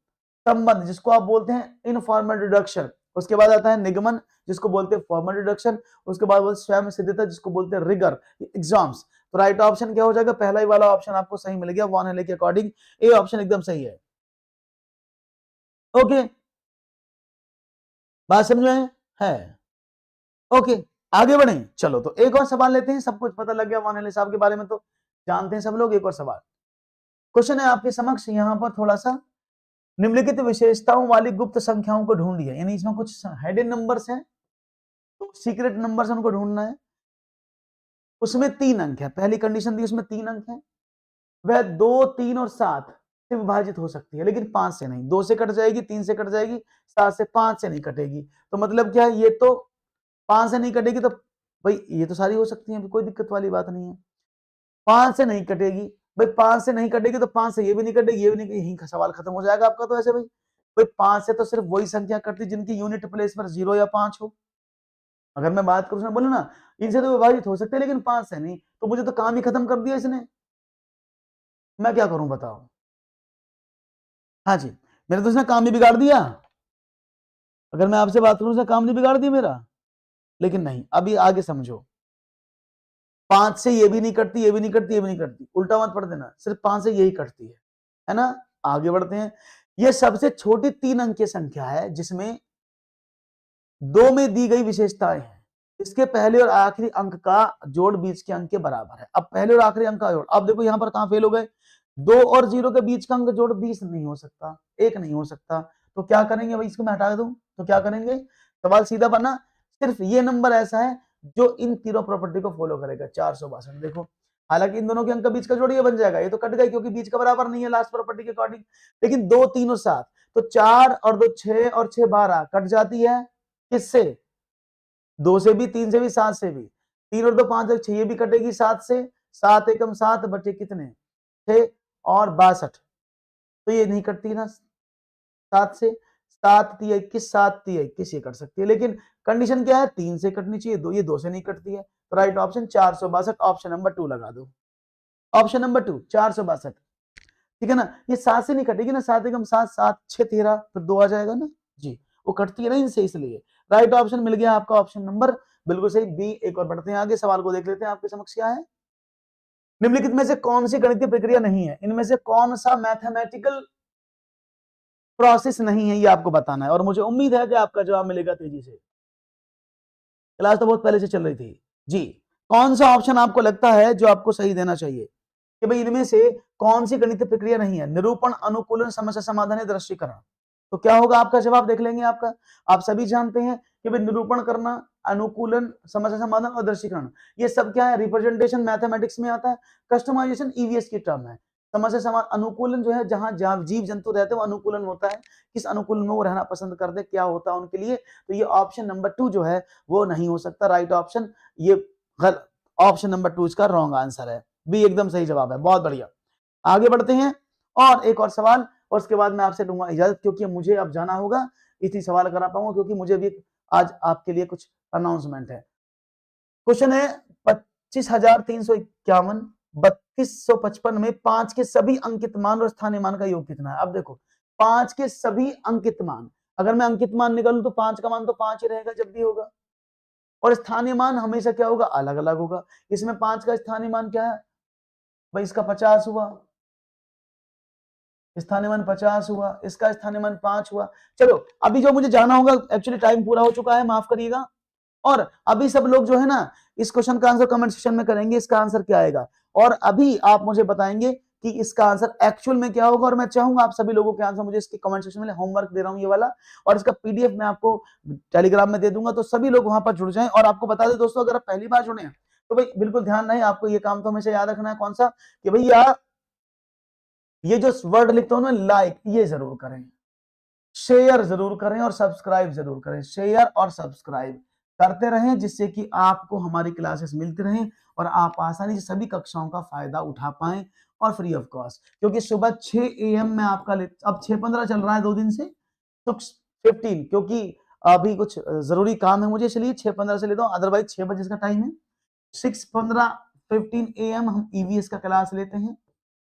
संबंध, जिसको आप बोलते हैं इनफॉर्मल डिडक्शन, उसके बाद आता है निगमन, जिसको बोलते हैं फॉर्मल डिडक्शन, उसके बाद बोलते स्वयं सिद्धता, जिसको बोलते हैं रिगर एग्जाम्स। तो राइट ऑप्शन क्या हो जाएगा, पहला ही वाला ऑप्शन आपको सही मिल गया, वॉन हेले के अकॉर्डिंग ए ऑप्शन एकदम सही है। ओके, बात समझ में है? ओके, आगे बढ़े, चलो तो एक और सवाल लेते हैं। सब कुछ पता लग गया वॉन हेले साहब के बारे में, तो जानते हैं सब लोग। एक और सवाल क्वेश्चन है आपके समक्ष, यहाँ पर थोड़ा सा निम्नलिखित विशेषताओं वाली गुप्त संख्याओं को ढूंढिए, यानी इसमें कुछ हिडन नंबर्स हैं, तो सीक्रेट नंबर्स उनको ढूंढना है। उसमें 3 अंक है, पहली कंडीशन दी उसमें 3 अंक है, वह 2, 3 और 7 से विभाजित हो सकती है, लेकिन 5 से नहीं। 2 से कट जाएगी, 3 से कट जाएगी, 7 से 5 से नहीं कटेगी। तो मतलब क्या है, ये तो 5 से नहीं कटेगी, तो भाई ये तो सारी हो सकती है, कोई दिक्कत वाली बात नहीं है। 5 से नहीं कटेगी भाई, 5 से नहीं कटेगी तो 5 से ये भी नहीं कटेगी, ये भी नहीं, यही सवाल खत्म हो जाएगा आपका। तो ऐसे भाई 5 से तो सिर्फ वही संख्या कटती जिनकी यूनिट प्लेस पर 0 या 5 हो। अगर मैं बात करूं, उसने बोला ना इनसे तो विभाजित हो सकते हैं लेकिन 5 से नहीं, तो मुझे तो काम ही खत्म कर दिया इसने, मैं क्या करूं बताओ। हाँ जी, मेरे तो उसने काम ही बिगाड़ दिया। अगर मैं आपसे बात करूं, उसने काम नहीं बिगाड़ दिया मेरा, लेकिन नहीं। अभी आगे समझो, 5 से ये भी नहीं कटती, ये भी नहीं कटती, ये भी नहीं कटती, उल्टा मत पढ़ देना, सिर्फ 5 से यही कटती है ना। आगे बढ़ते हैं, ये सबसे छोटी 3 अंक की संख्या है जिसमें 2 में दी गई विशेषताएं हैं। इसके पहले और आखिरी अंक का जोड़ बीच के अंक के बराबर है। अब पहले और आखिरी अंक का जोड़, अब देखो यहां पर कहां फेल हो गए, 2 और 0 के बीच का अंक जोड़ 20 नहीं हो सकता, 1 नहीं हो सकता। तो क्या करेंगे भाई, इसको मैं हटा दूं तो क्या करेंगे, सवाल सीधा बना, सिर्फ ये नंबर ऐसा है जो इन तीनों प्रॉपर्टी को फॉलो करेगा। 462 देखो, हालांकि इन दोनों के अंक का बीच का जोड़ ये बन जाएगा, ये तो कट गई क्योंकि बीच का बराबर नहीं है लास्ट प्रॉपर्टी के अकॉर्डिंग, लेकिन 2 3 और 7, तो 4 और 2 6 और 6 12 कट जाती है किससे? 2 से भी, 3 से भी, 7 से भी। 3 और 2 5 और 6 ये भी कटेगी 7 से, 7 एकम 7 बचे कितने? 6 और 62, तो ये नहीं कटती ना 7 से। 7 3 21, 7 3 21 ये कट सकती है, लेकिन कंडीशन क्या है? 3 से कटनी चाहिए, ये 2 से नहीं कटती है। तो राइट ऑप्शन 462, ऑप्शन नंबर 2 लगा दो। ऑप्शन नंबर 2 462, ठीक है ना। ये 7 से नहीं कटेगी ना, 7 एकम 7, 7 6 13, फिर 2 आ जाएगा ना जी, वो कटती है ना इनसे, इसलिए राइट ऑप्शन मिल गया आपका, ऑप्शन नंबर बिल्कुल सही बी। एक और बढ़ते हैं आगे, सवाल को देख लेते हैं आपके समक्ष क्या है। निम्नलिखित में से कौन सी गणितीय प्रक्रिया नहीं है? इनमें से कौन सा मैथमेटिकल प्रोसेस नहीं है, ये आपको बताना है, और मुझे उम्मीद है कि आपका जवाब मिलेगा तेजी से। क्लास तो बहुत पहले से चल रही थी जी। कौन सा ऑप्शन आपको लगता है जो आपको सही देना चाहिए कि भाई इनमें से कौन सी गणितीय प्रक्रिया नहीं है? निरूपण, अनुकूलन, समस्या समाधान या दृष्टिकरण। तो क्या होगा आपका जवाब, देख लेंगे आपका। आप सभी जानते हैं कि भाई निरूपण करना, अनुकूलन, समस्या समाधान और दृष्टिकरण, ये सब क्या है? रिप्रेजेंटेशन मैथमेटिक्स में आता है। कस्टमाइजेशन ईवीएस की टर्म है। समस्या समाधान, अनुकूलन जो है जहां जीव जंतु रहते हैं वो अनुकूलन होता है, किस अनुकूलन में वो रहना पसंद करते हैं, क्या होता है उनके लिए। तो ये ऑप्शन नंबर 2 जो है वो नहीं हो सकता, राइट ऑप्शन ये गलत, ऑप्शन नंबर 2 इसका रॉन्ग आंसर है, बी एकदम सही जवाब है। बहुत बढ़िया, आगे बढ़ते हैं और एक और सवाल, और उसके बाद मैं आपसे लूंगा इजाजत, क्योंकि मुझे अब जाना होगा, इसी सवाल करा पाऊंगा क्योंकि मुझे भी आज आपके लिए कुछ अनाउंसमेंट है। क्वेश्चन है 25,351, 3255 में 5 के सभी अंकित मान और स्थानीय मान का योग कितना है? अब देखो 5 के सभी अंकित मान, अगर मैं अंकित मान निकालूं तो 5 का मान तो 5 ही रहेगा जब भी होगा, और स्थानीय मान हमेशा क्या होगा? अलग अलग होगा। इसमें 5 का स्थानीय मान क्या है भाई? इसका 50 हुआ, स्थानीय मान 50 हुआ, इसका स्थानीय मान 5 हुआ। चलो अभी जो मुझे जाना होगा, एक्चुअली टाइम पूरा हो चुका है, माफ करिएगा, और अभी सब लोग जो है ना इस क्वेश्चन का आंसर कमेंट सेक्शन में करेंगे, इसका आंसर क्या आएगा, और अभी आप मुझे बताएंगे कि इसका आंसर एक्चुअल में क्या होगा। और मैं चाहूंगा आप सभी लोगों के आंसर मुझे इसके कमेंट सेक्शन में, होमवर्क दे रहा हूं ये वाला, और इसका पीडीएफ मैं आपको टेलीग्राम में दे दूंगा, तो सभी लोग वहां पर जुड़ जाएं। और आपको बता दें दोस्तों, अगर आप पहली बार जुड़े हैं तो भाई बिल्कुल ध्यान रहे, आपको ये काम तो हमेशा याद रखना है, कौन सा, कि भैया ये जो वर्ड लिखते हो ना लाइक, ये जरूर करें, शेयर जरूर करें और सब्सक्राइब जरूर करें। शेयर और सब्सक्राइब करते रहें जिससे कि आपको हमारी क्लासेस मिलती रहें और आप आसानी से सभी कक्षाओं का फायदा उठा पाएं, और फ्री ऑफ कॉस्ट, क्योंकि सुबह 6 AM में आपका अब 6:15 चल रहा है 2 दिन से, 6:15, क्योंकि अभी कुछ जरूरी काम है मुझे, इसलिए 6:15 से लेता हूं, अदरवाइज 6 बजे इसका टाइम है। 6:15 AM हम ईवीएस का क्लास लेते हैं,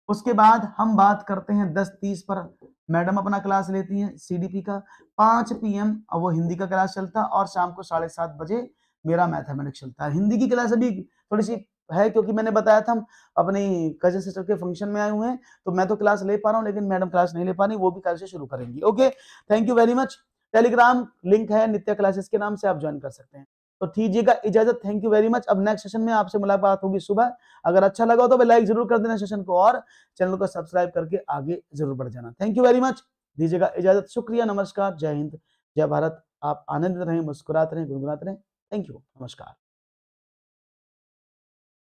उसके बाद हम बात करते हैं 10:30 पर मैडम अपना क्लास लेती हैं सीडीपी का, 5 PM वो हिंदी का क्लास चलता है, और शाम को 7:30 बजे मेरा मैथमेटिक्स चलता है। हिंदी की क्लास अभी थोड़ी सी है, क्योंकि मैंने बताया था हम अपनी कजिन सिस्टर के फंक्शन में आए हुए हैं, तो मैं तो क्लास ले पा रहा हूँ, लेकिन मैडम क्लास नहीं ले पा रही, वो भी कल से शुरू करेंगी। Okay, thank you very much. Telegram link है नित्या क्लासेस के नाम से, आप ज्वाइन कर सकते हैं। तो दीजिएगा इजाजत, थैंक यू वेरी मच। अब नेक्स्ट सेशन में आपसे मुलाकात होगी सुबह, अगर अच्छा लगा तो लाइक जरूर कर देना सेशन को, और चैनल को सब्सक्राइब करके आगे जरूर बढ़ जाना। थैंक यू वेरी मच, दीजिएगा इजाजत, शुक्रिया, नमस्कार, जय हिंद, जय भारत। आप आनंदित रहें, मुस्कुराते रहें, गुनगुनाते रहें। थैंक यू, नमस्कार।